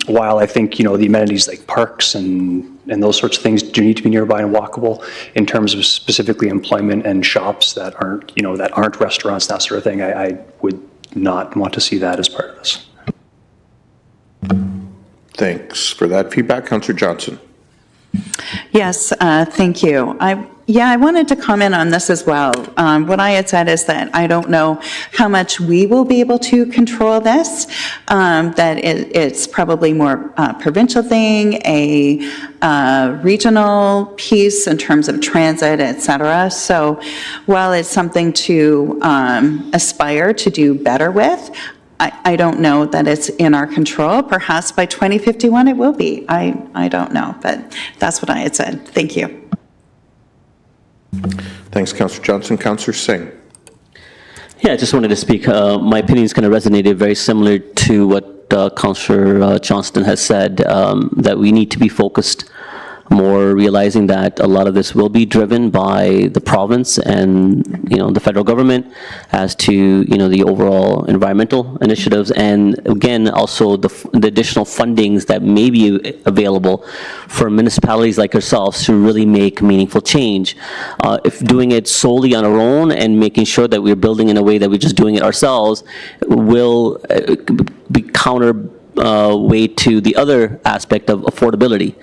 while I think, you know, the amenities like parks and those sorts of things do need to be nearby and walkable, in terms of specifically employment and shops that aren't, you know, that aren't restaurants, that sort of thing, I would not want to see that as part of this. Thanks for that feedback. Councillor Johnson. Yes, thank you. I wanted to comment on this as well. What I had said is that I don't know how much we will be able to control this, that it's probably more provincial thing, a regional piece in terms of transit, et cetera. So while it's something to aspire to do better with, I don't know that it's in our control. Perhaps by 2051 it will be. I don't know, but that's what I had said. Thank you. Thanks, Councillor Johnson. Councillor Singh. Yeah, I just wanted to speak. My opinions kind of resonated very similar to what Councillor Johnston has said, that we need to be focused more, realizing that a lot of this will be driven by the province and, you know, the federal government as to, you know, the overall environmental initiatives, and again, also the additional fundings that may be available for municipalities like ourselves to really make meaningful change. If doing it solely on our own and making sure that we're building in a way that we're just doing it ourselves will be counterweight to the other aspect of affordability,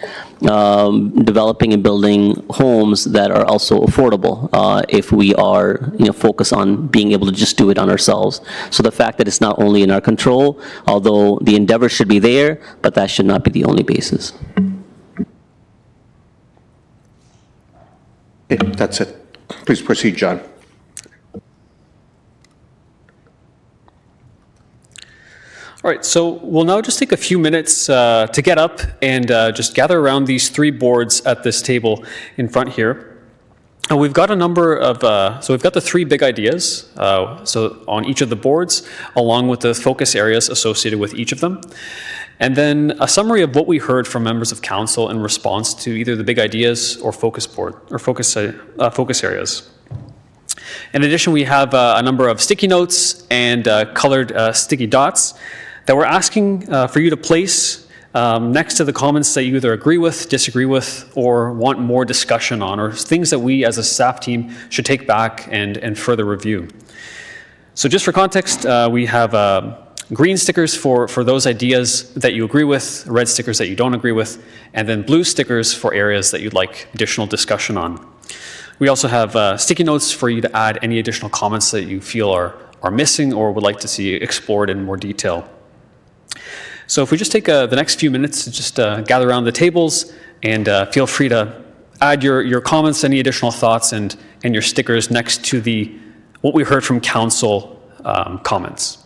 developing and building homes that are also affordable if we are, you know, focused on being able to just do it on ourselves. So the fact that it's not only in our control, although the endeavor should be there, but that should not be the only basis. Okay, that's it. Please proceed, John. All right, so we'll now just take a few minutes to get up and just gather around these three boards at this table in front here. And we've got a number of, so we've got the three big ideas, so on each of the boards, along with the focus areas associated with each of them. And then a summary of what we heard from members of council in response to either the big ideas or focus board, or focus areas. In addition, we have a number of sticky notes and colored sticky dots that we're asking for you to place next to the comments that you either agree with, disagree with, or want more discussion on, or things that we as a staff team should take back and further review. So just for context, we have green stickers for those ideas that you agree with, red stickers that you don't agree with, and then blue stickers for areas that you'd like additional discussion on. We also have sticky notes for you to add any additional comments that you feel are missing or would like to see explored in more detail. So if we just take the next few minutes to just gather around the tables and feel free to add your comments, any additional thoughts, and your stickers next to what we heard from council comments.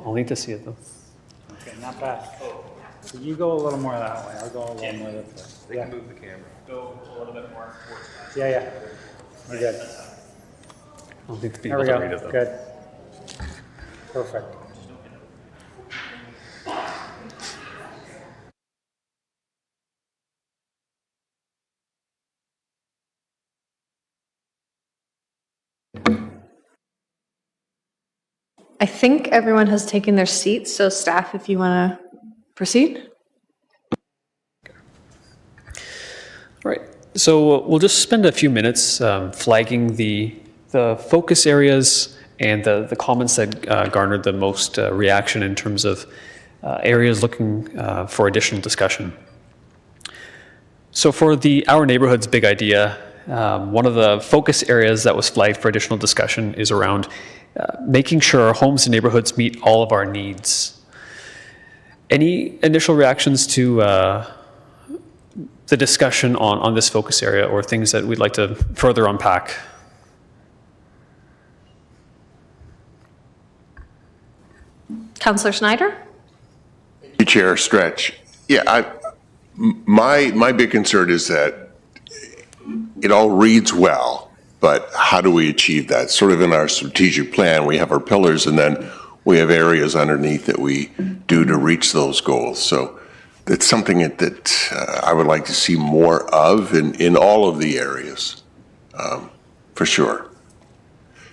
I'll need to see it though. Okay, not bad. So you go a little more that way, I'll go a little more this way. Yeah. Move the camera. Go a little bit more towards. Yeah. We're good. I'll need to be There able we to read it go, though. good. Perfect. I think everyone has taken their seats, so staff, if you want to proceed. All right, so we'll just spend a few minutes flagging the focus areas and the comments that garnered the most reaction in terms of areas looking for additional discussion. So for the Our Neighborhoods Big Idea, one of the focus areas that was flagged for additional discussion is around making sure our homes and neighborhoods meet all of our needs. Any initial reactions to the discussion on this focus area or things that we'd like to further unpack? Councillor Schneider? Thank you, Chair Stretch. Yeah, my big concern is that it all reads well, but how do we achieve that? Sort of in our strategic plan, we have our pillars, and then we have areas underneath that we do to reach those goals. So it's something that I would like to see more of in all of the areas, for sure.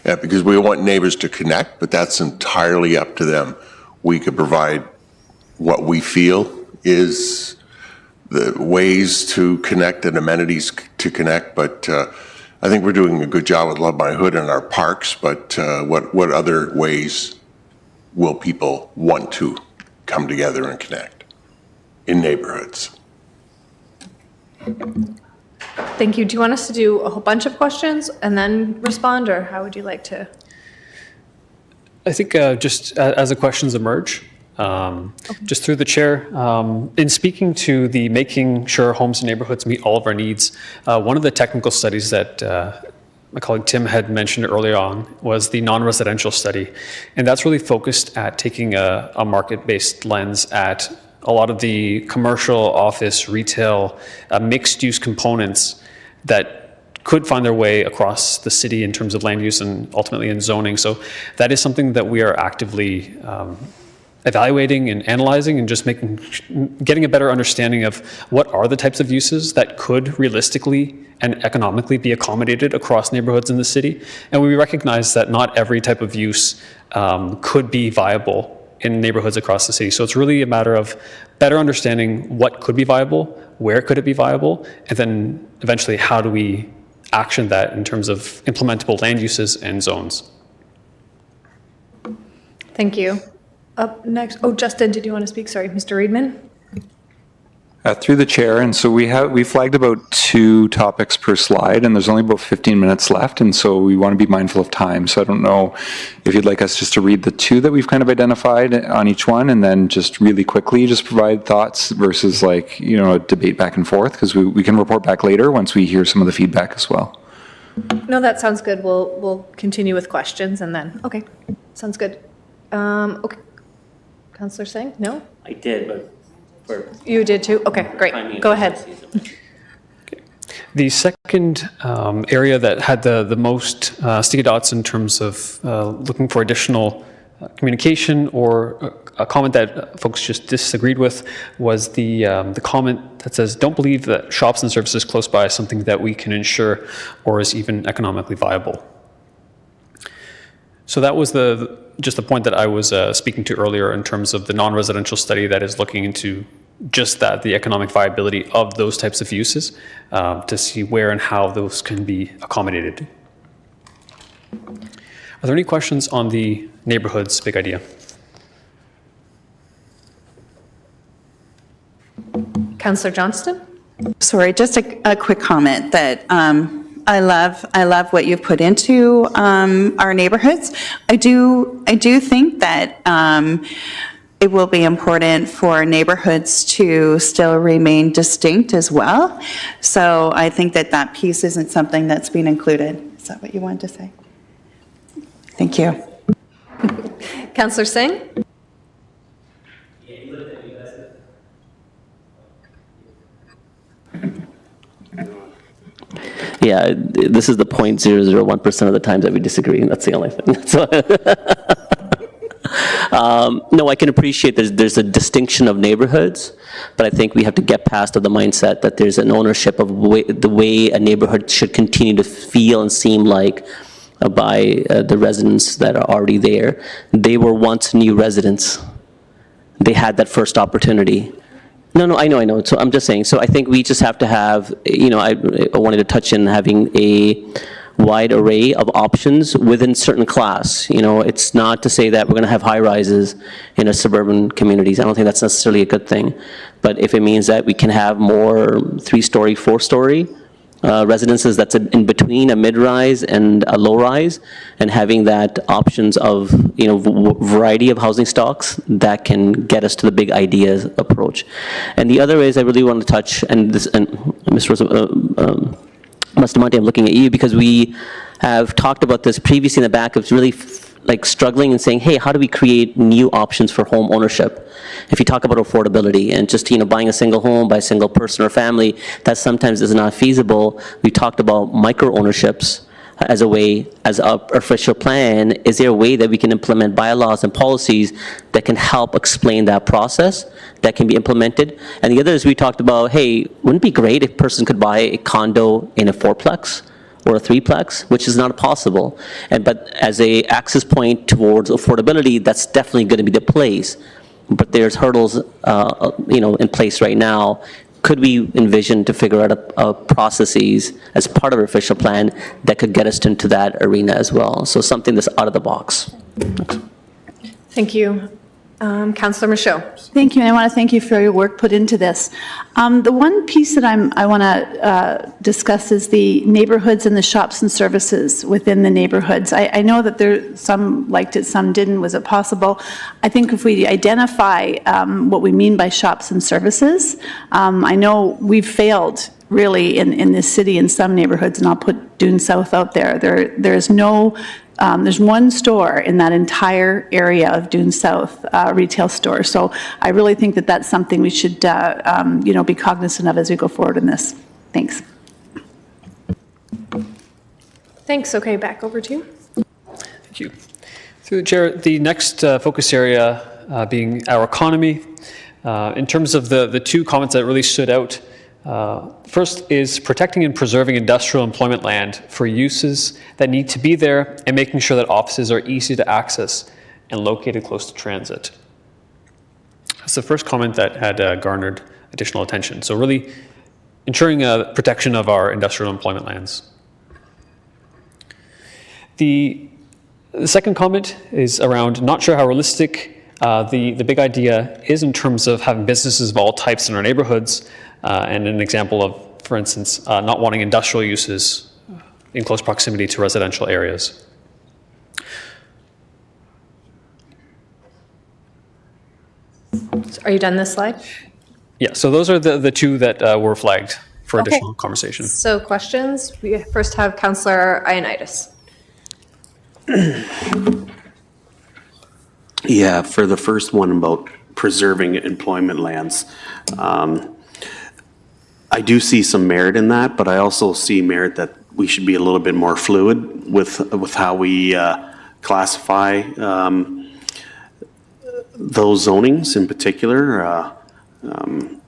Yeah, because we want neighbors to connect, but that's entirely up to them. We could provide what we feel is the ways to connect and amenities to connect, but I think we're doing a good job with Love My Hood and our parks, but what other ways will people want to come together and connect in neighborhoods? Thank you. Do you want us to do a whole bunch of questions and then respond, or how would you like to? I think just as the questions emerge, just through the chair, in speaking to the making sure homes and neighborhoods meet all of our needs, one of the technical studies that my colleague Tim had mentioned earlier on was the non-residential study. And that's really focused at taking a market-based lens at a lot of the commercial, office, retail, mixed-use components that could find their way across the city in terms of land use and ultimately in zoning. So that is something that we are actively evaluating and analyzing and just getting a better understanding of what are the types of uses that could realistically and economically be accommodated across neighborhoods in the city. And we recognize that not every type of use could be viable in neighborhoods across the city. So it's really a matter of better understanding what could be viable, where could it be viable, and then eventually how do we action that in terms of implementable land uses and zones. Thank you. Up next, Justin, did you want to speak? Sorry, Mr. Reedman? Through the chair, and so we flagged about 2 topics per slide, and there's only about 15 minutes left, and so we want to be mindful of time. So I don't know if you'd like us just to read the 2 that we've kind of identified on each one, and then just really quickly just provide thoughts versus a debate back and forth, because we can report back later once we hear some of the feedback as well. No, that sounds good. We'll continue with questions and then, okay, sounds good. Okay. Councillor Singh, no? I did, but for You did too? Okay, great. Go ahead. The second area that had the most sticky dots in terms of looking for additional communication or a comment that folks just disagreed with was the comment that says, don't believe that shops and services close by is something that we can ensure or is even economically viable. So that was just the point that I was speaking to earlier in terms of the non-residential study that is looking into just that, the economic viability of those types of uses to see where and how those can be accommodated. Are there any questions on the neighborhoods big idea? Councillor Johnston? Sorry, just a quick comment that I love what you've put into our neighborhoods. I do think that it will be important for neighborhoods to still remain distinct as well. So I think that piece isn't something that's been included. Is that what you wanted to say? Thank you. Councillor Singh? Yeah, this is the 0.001% of the times that we disagree, and that's the only thing. No, I can appreciate there's a distinction of neighborhoods, but I think we have to get past of the mindset that there's an ownership of the way a neighborhood should continue to feel and seem like by the residents that are already there. They were once new residents. They had that first opportunity. No, I know. So I'm just saying, so I think we just have to have, I wanted to touch in having a wide array of options within certain class. It's not to say that we're going to have high rises in our suburban communities. I don't think that's necessarily a good thing. But if it means that we can have more 3-story, 4-story residences that's in between a mid-rise and a low-rise, and having that options of, variety of housing stocks that can get us to the big ideas approach. And the other is I really want to touch, and Mr. Bustamante, I'm looking at you because we have talked about this previously in the back of really struggling and saying, hey, how do we create new options for home ownership? If you talk about affordability and just, buying a single home by a single person or family, that sometimes is not feasible. We talked about micro ownerships as a way, as a official plan. Is there a way that we can implement bylaws and policies that can help explain that process that can be implemented? And the other is we talked about, hey, wouldn't it be great if a person could buy a condo in a 4-plex or a 3-plex, which is not possible. But as a access point towards affordability, that's definitely going to be the place. But there's hurdles, in place right now. Could we envision to figure out processes as part of our official plan that could get us into that arena as well? So something that's out of the box. Thank you. Councillor Michaud. Thank you, and I want to thank you for your work put into this. The one piece that I want to discuss is the neighborhoods and the shops and services within the neighborhoods. I know that some liked it, some didn't. Was it possible? I think if we identify what we mean by shops and services, I know we've failed really in this city in some neighborhoods, and I'll put Dune South out there. There's one store in that entire area of Dune South, retail store. So I really think that that's something we should, be cognizant of as we go forward in this. Thanks. Thanks. Okay, back over to you. Thank you. Through the chair, the next focus area being our economy. In terms of the two comments that really stood out, first is protecting and preserving industrial employment land for uses that need to be there and making sure that offices are easy to access and located close to transit. That's the first comment that had garnered additional attention. So really ensuring protection of our industrial employment lands. The second comment is around not sure how realistic the big idea is in terms of having businesses of all types in our neighborhoods, and an example of, for instance, not wanting industrial uses in close proximity to residential areas. Are you done this slide? Yeah, so those are the two that were flagged for additional conversation. So questions? We first have Councillor Ioannidis. Yeah, for the first one about preserving employment lands, I do see some merit in that, but I also see merit that we should be a little bit more fluid with how we classify those zonings in particular. And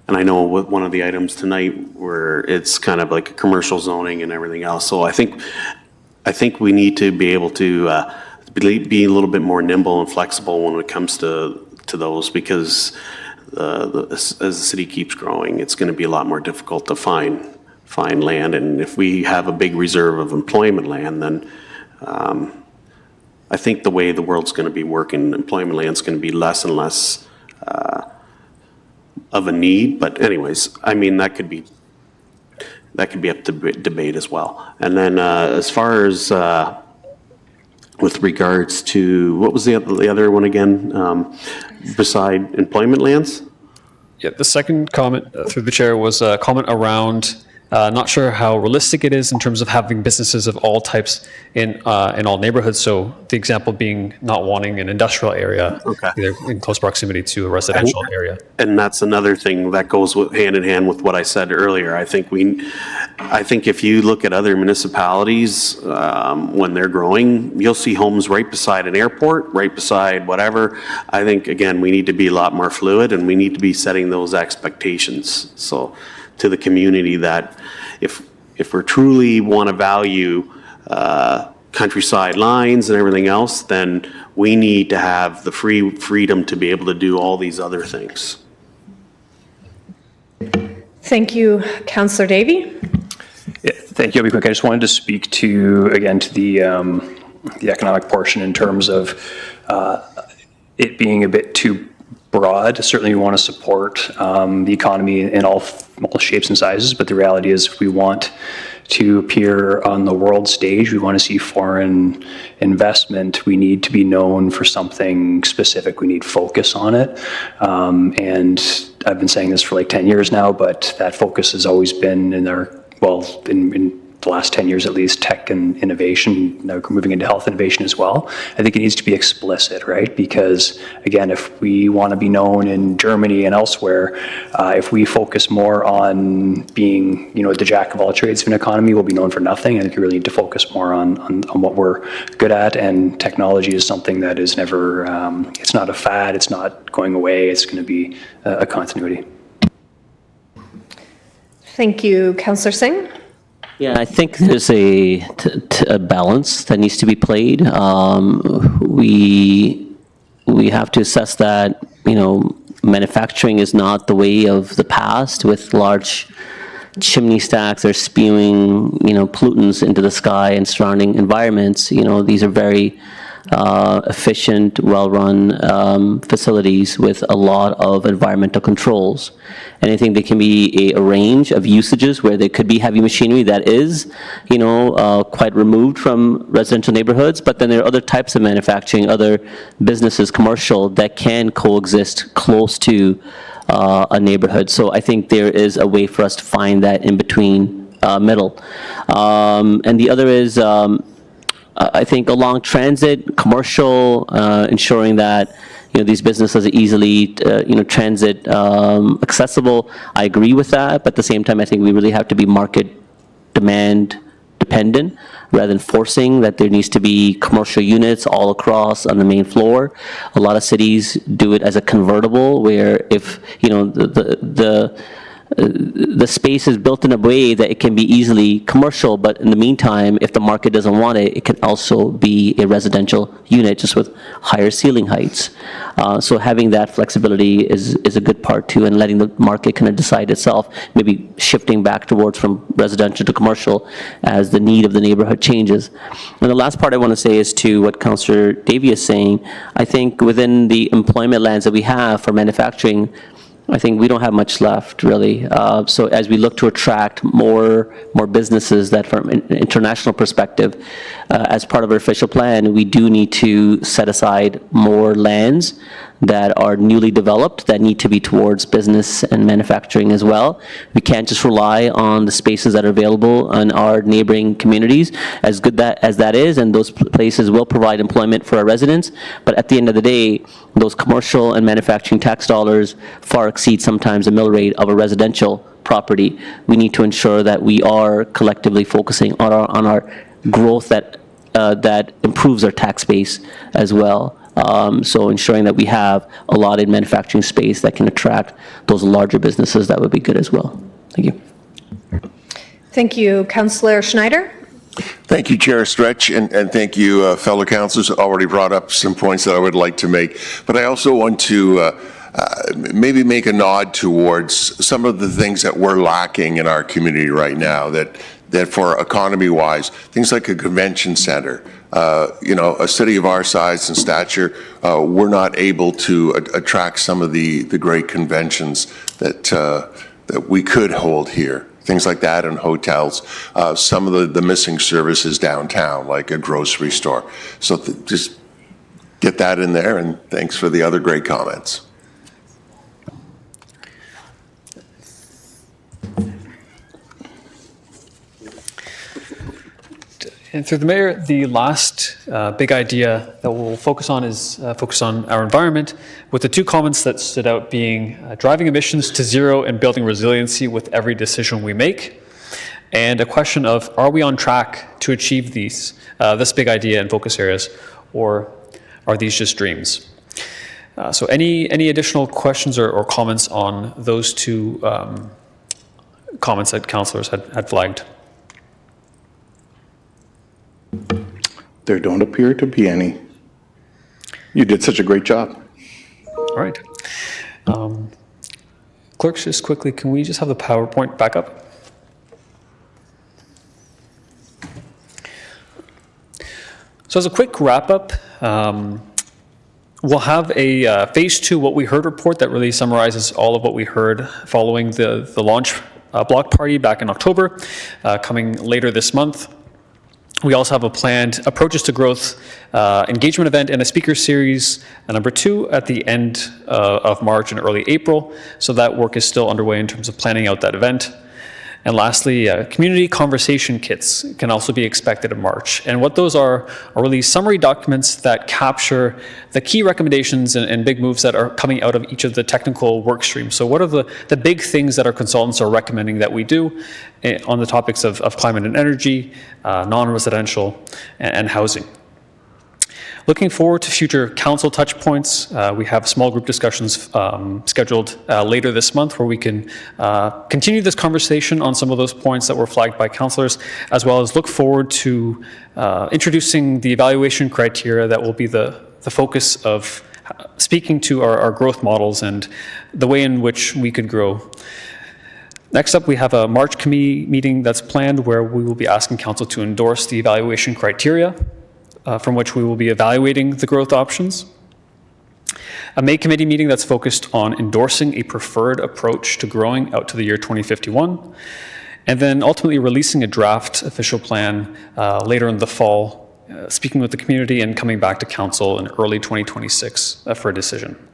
I know one of the items tonight where it's kind of like a commercial zoning and everything else. So I think we need to be able to be a little bit more nimble and flexible when it comes to those, because as the city keeps growing, it's going to be a lot more difficult to find land. And if we have a big reserve of employment land, then I think the way the world's going to be working, employment land's going to be less and less of a need. But anyways, I mean, that could be up to debate as well. And then as far as with regards to, what was the other one again, beside employment lands? Yeah, the second comment through the chair was a comment around Not sure how realistic it is in terms of having businesses of all types in all neighborhoods. So the example being not wanting an industrial area either in close proximity to a residential area. And that's another thing that goes hand in hand with what I said earlier. I think if you look at other municipalities, when they're growing, you'll see homes right beside an airport, right beside whatever. I think, again, we need to be a lot more fluid, and we need to be setting those expectations. So to the community that if we truly want to value countryside lines and everything else, then we need to have the freedom to be able to do all these other things. Thank you, Councillor Davey. Yeah, thank you. I'll be quick. I just wanted to speak to, again, to the economic portion in terms of it being a bit too broad. Certainly we want to support the economy in all shapes and sizes, but the reality is if we want to appear on the world stage, we want to see foreign investment, we need to be known for something specific. We need focus on it. And I've been saying this for like 10 years now, but that focus has always been in the last 10 years at least, tech and innovation. Now we're moving into health innovation as well. I think it needs to be explicit, right? Because again, if we want to be known in Germany and elsewhere, if we focus more on being, the jack of all trades of an economy, we'll be known for nothing. I think we really need to focus more on what we're good at, and technology is something that is never, it's not a fad, it's not going away, it's going to be a continuity. Thank you, Councillor Singh. Yeah, I think there's a balance that needs to be played. We have to assess that, manufacturing is not the way of the past with large chimney stacks are spewing, pollutants into the sky and surrounding environments. These are very efficient, well-run facilities with a lot of environmental controls. And I think there can be a range of usages where there could be heavy machinery that is, quite removed from residential neighborhoods, but then there are other types of manufacturing, other businesses, commercial, that can coexist close to a neighborhood. So I think there is a way for us to find that in between middle. And the other is, I think along transit, commercial, ensuring that these businesses are easily transit accessible. I agree with that, but at the same time, I think we really have to be market demand dependent rather than forcing that there needs to be commercial units all across on the main floor. A lot of cities do it as a convertible, where if the space is built in a way that it can be easily commercial, but in the meantime, if the market doesn't want it, it can also be a residential unit just with higher ceiling heights. So having that flexibility is a good part too, and letting the market kind of decide itself, maybe shifting back towards from residential to commercial as the need of the neighborhood changes. And the last part I want to say is to what Councillor Davey is saying. I think within the employment lands that we have for manufacturing, I think we don't have much left, really. So as we look to attract more businesses, that from an international perspective, as part of our official plan, we do need to set aside more lands that are newly developed that need to be towards business and manufacturing as well. We can't just rely on the spaces that are available in our neighboring communities, as good as that is, and those places will provide employment for our residents. But at the end of the day, those commercial and manufacturing tax dollars far exceed sometimes the mill rate of a residential property. We need to ensure that we are collectively focusing on our growth that improves our tax base as well. So ensuring that we have a lot in manufacturing space that can attract those larger businesses, that would be good as well. Thank you. Thank you, Councillor Schneider. Thank you, Chair Stretch, and thank you, fellow councillors. Already brought up some points that I would like to make, but I also want to maybe make a nod towards some of the things that we're lacking in our community right now, that for economy-wise, things like a convention center. A city of our size and stature, we're not able to attract some of the great conventions that we could hold here. Things like that in hotels. Some of the missing services downtown, like a grocery store. So just get that in there, and thanks for the other great comments. And through the mayor, the last big idea that we'll focus on is focus on our environment, with the two comments that stood out being driving emissions to zero and building resiliency with every decision we make, and a question of are we on track to achieve this big idea and focus areas, or are these just dreams? So any additional questions or comments on those two comments that councillors had flagged? There don't appear to be any. You did such a great job. All right. Clerks, just quickly, can we just have the PowerPoint back up? So as a quick wrap up, we'll have a phase 2 what we heard report that really summarizes all of what we heard following the launch block party back in October, coming later this month. We also have a planned approaches to growth engagement event and a speaker series, number 2, at the end of March and early April. So that work is still underway in terms of planning out that event. And lastly, community conversation kits can also be expected in March. And what those are really summary documents that capture the key recommendations and big moves that are coming out of each of the technical work streams. So what are the big things that our consultants are recommending that we do on the topics of climate and energy, non-residential, and housing. Looking forward to future council touch points, we have small group discussions scheduled later this month where we can continue this conversation on some of those points that were flagged by councillors, as well as look forward to introducing the evaluation criteria that will be the focus of speaking to our growth models and the way in which we could grow. Next up, we have a March committee meeting that's planned where we will be asking council to endorse the evaluation criteria, from which we will be evaluating the growth options. A May committee meeting that's focused on endorsing a preferred approach to growing out to the year 2051, and then ultimately releasing a draft official plan later in the fall, speaking with the community and coming back to council in early 2026 for a decision.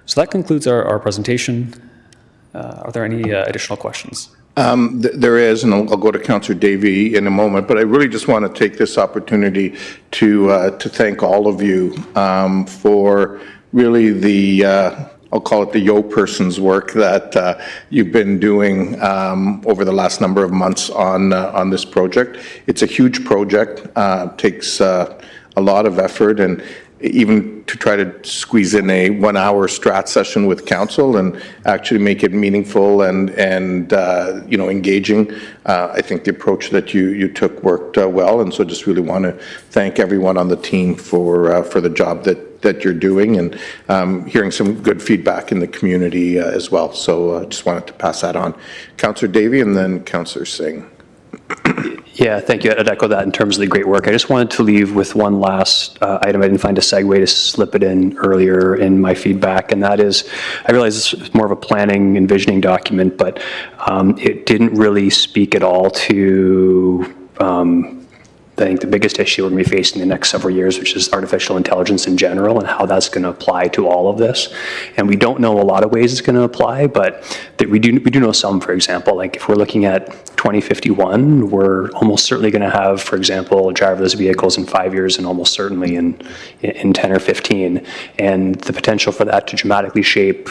So that concludes our presentation. Are there any additional questions? There is, and I'll go to Councillor Davey in a moment, but I really just want to take this opportunity to thank all of you for really the, I'll call it the yo person's work that you've been doing over the last number of months on this project. It's a huge project, takes a lot of effort, and even to try to squeeze in a 1-hour strat session with council and actually make it meaningful and you know, engaging. I think the approach that you took worked well, and so just really want to thank everyone on the team for the job that you're doing, and hearing some good feedback in the community as well. So just wanted to pass that on. Councillor Davey and then Councillor Singh. Yeah, thank you. I'd echo that in terms of the great work. I just wanted to leave with one last item. I didn't find a segue to slip it in earlier in my feedback, and that is, I realize this is more of a planning and visioning document, but it didn't really speak at all to I think the biggest issue we're going to be facing in the next several years, which is artificial intelligence in general and how that's going to apply to all of this. And we don't know a lot of ways it's going to apply, but we do know some. For example, like if we're looking at 2051, we're almost certainly going to have, for example, driverless vehicles in 5 years and almost certainly in 10 or 15. And the potential for that to dramatically shape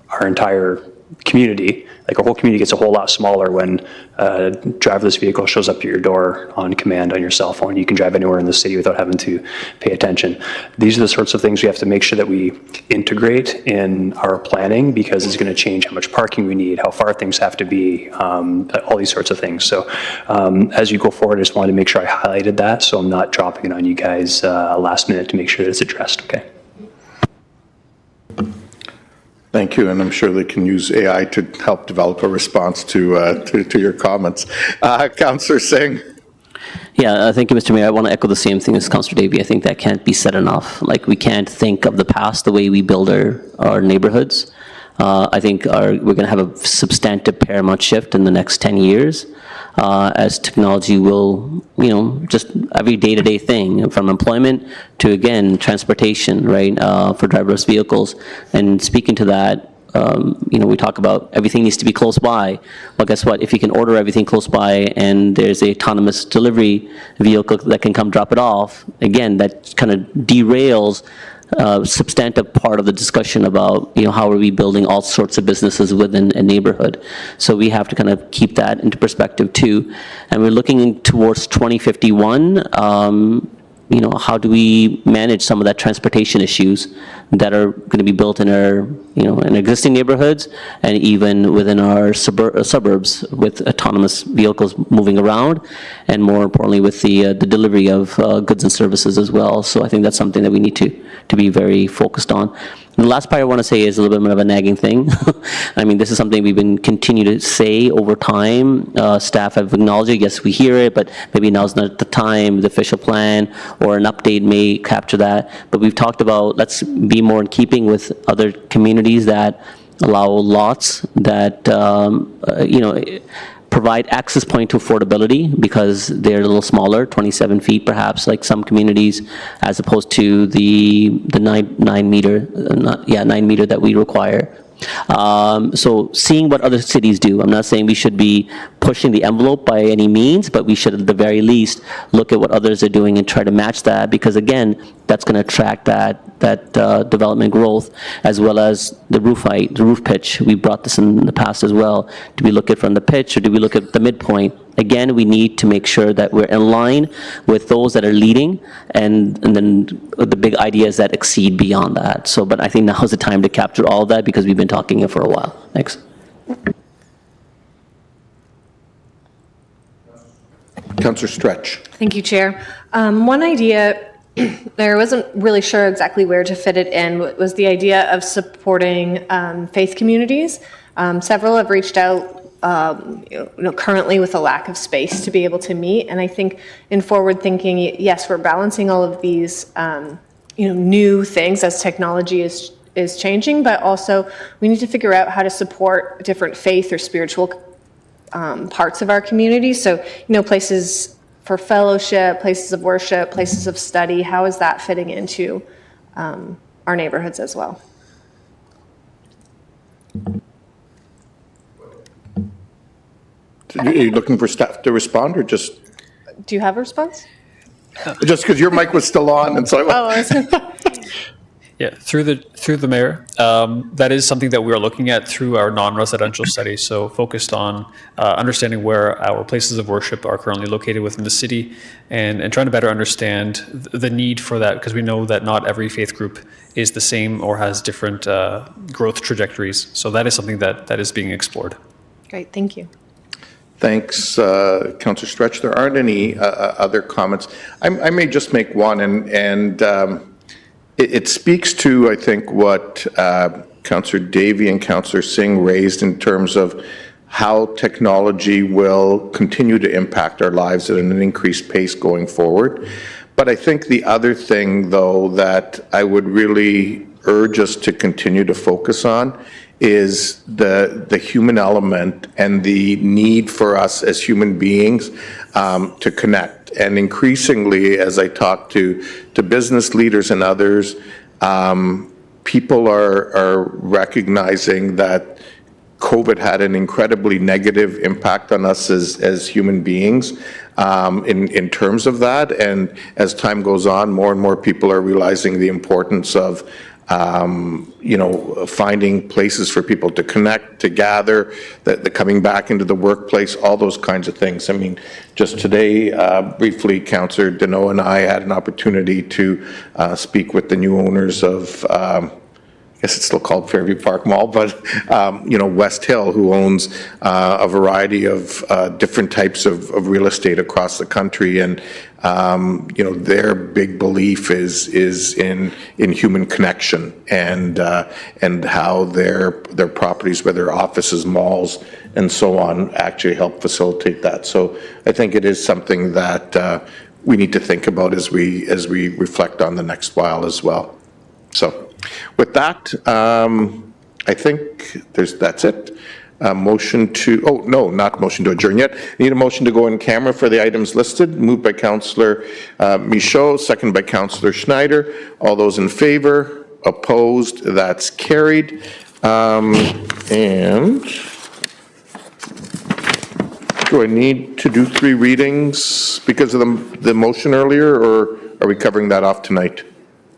our entire community, like our whole community gets a whole lot smaller when a driverless vehicle shows up at your door on command on your cell phone. You can drive anywhere in the city without having to pay attention. These are the sorts of things we have to make sure that we integrate in our planning, because it's going to change how much parking we need, how far things have to be, all these sorts of things. So as you go forward, I just wanted to make sure I highlighted that so I'm not dropping it on you guys last minute to make sure that it's addressed, okay? Thank you, and I'm sure they can use AI to help develop a response to your comments. Councillor Singh. Yeah, thank you, Mr. Mayor. I want to echo the same thing as Councillor Davey. I think that can't be said enough. Like, we can't think of the past the way we build our neighborhoods. I think we're going to have a substantive paramount shift in the next 10 years as technology will, just every day-to-day thing, from employment to, again, transportation, right, for driverless vehicles. And speaking to that, we talk about everything needs to be close by. Well, guess what? If you can order everything close by and there's a autonomous delivery vehicle that can come drop it off, again, that kind of derails substantive part of the discussion about, how are we building all sorts of businesses within a neighborhood. So we have to kind of keep that into perspective too. And we're looking towards 2051. How do we manage some of that transportation issues that are going to be built in our, in existing neighborhoods and even within our suburbs with autonomous vehicles moving around, and more importantly with the delivery of goods and services as well. So I think that's something that we need to be very focused on. And the last part I want to say is a little bit of a nagging thing. I mean, this is something we've been continue to say over time. Staff have acknowledged it. Yes, we hear it, but maybe now's not the time. The official plan or an update may capture that. But we've talked about let's be more in keeping with other communities that allow lots that provide access point to affordability because they're a little smaller, 27 feet perhaps, like some communities, as opposed to the 9 meter that we require. So seeing what other cities do, I'm not saying we should be pushing the envelope by any means, but we should at the very least look at what others are doing and try to match that, because again, that's going to attract that development growth, as well as the roof height, the roof pitch. We brought this in the past as well. Do we look at from the pitch or do we look at the midpoint? Again, we need to make sure that we're in line with those that are leading, and then the big ideas that exceed beyond that. So, but I think now is the time to capture all of that because we've been talking it for a while. Thanks. Councillor Stretch. Thank you, Chair. One idea, I wasn't really sure exactly where to fit it in, was the idea of supporting faith communities. Several have reached out currently with a lack of space to be able to meet. And I think in forward thinking, yes, we're balancing all of these, new things as technology is changing, but also we need to figure out how to support different faith or spiritual parts of our community. So, places for fellowship, places of worship, places of study, how is that fitting into our neighborhoods as well? Are you looking for staff to respond or just? Do you have a response? Just because your mic was still on and so I Yeah, through the mayor, that is something that we are looking at through our non-residential study. So focused on understanding where our places of worship are currently located within the city, and trying to better understand the need for that, because we know that not every faith group is the same or has different growth trajectories. So that is something that is being explored. Great, thank you. Thanks, Councillor Stretch. There aren't any other comments. I may just make one, and it speaks to, I think, what Councillor Davey and Councillor Singh raised in terms of how technology will continue to impact our lives at an increased pace going forward. But I think the other thing, though, that I would really urge us to continue to focus on is the human element and the need for us as human beings to connect. And increasingly, as I talk to business leaders and others, people are recognizing that COVID had an incredibly negative impact on us as human beings in terms of that. And as time goes on, more and more people are realizing the importance of finding places for people to connect, to gather, the coming back into the workplace, all those kinds of things. I mean, just today, briefly, Councillor Deneau and I had an opportunity to speak with the new owners of, I guess it's still called Fairview Park Mall, but, West Hill, who owns a variety of different types of real estate across the country. And, their big belief is in human connection and how their properties, whether offices, malls, and so on, actually help facilitate that. So I think it is something that we need to think about as we reflect on the next while as well. So with that, I think that's it. Motion to, not motion to adjourn yet. Need a motion to go in camera for the items listed. Moved by Councillor Michaud, second by Councillor Schneider. All those in favor? Opposed? That's carried. And do I need to do 3 readings because of the motion earlier, or are we covering that off tonight?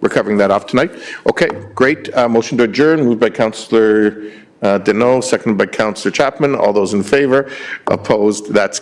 We're covering that off tonight? Okay, great. Motion to adjourn, moved by Councillor Deneau, seconded by Councillor Chapman. All those in favor? Opposed? That's carried.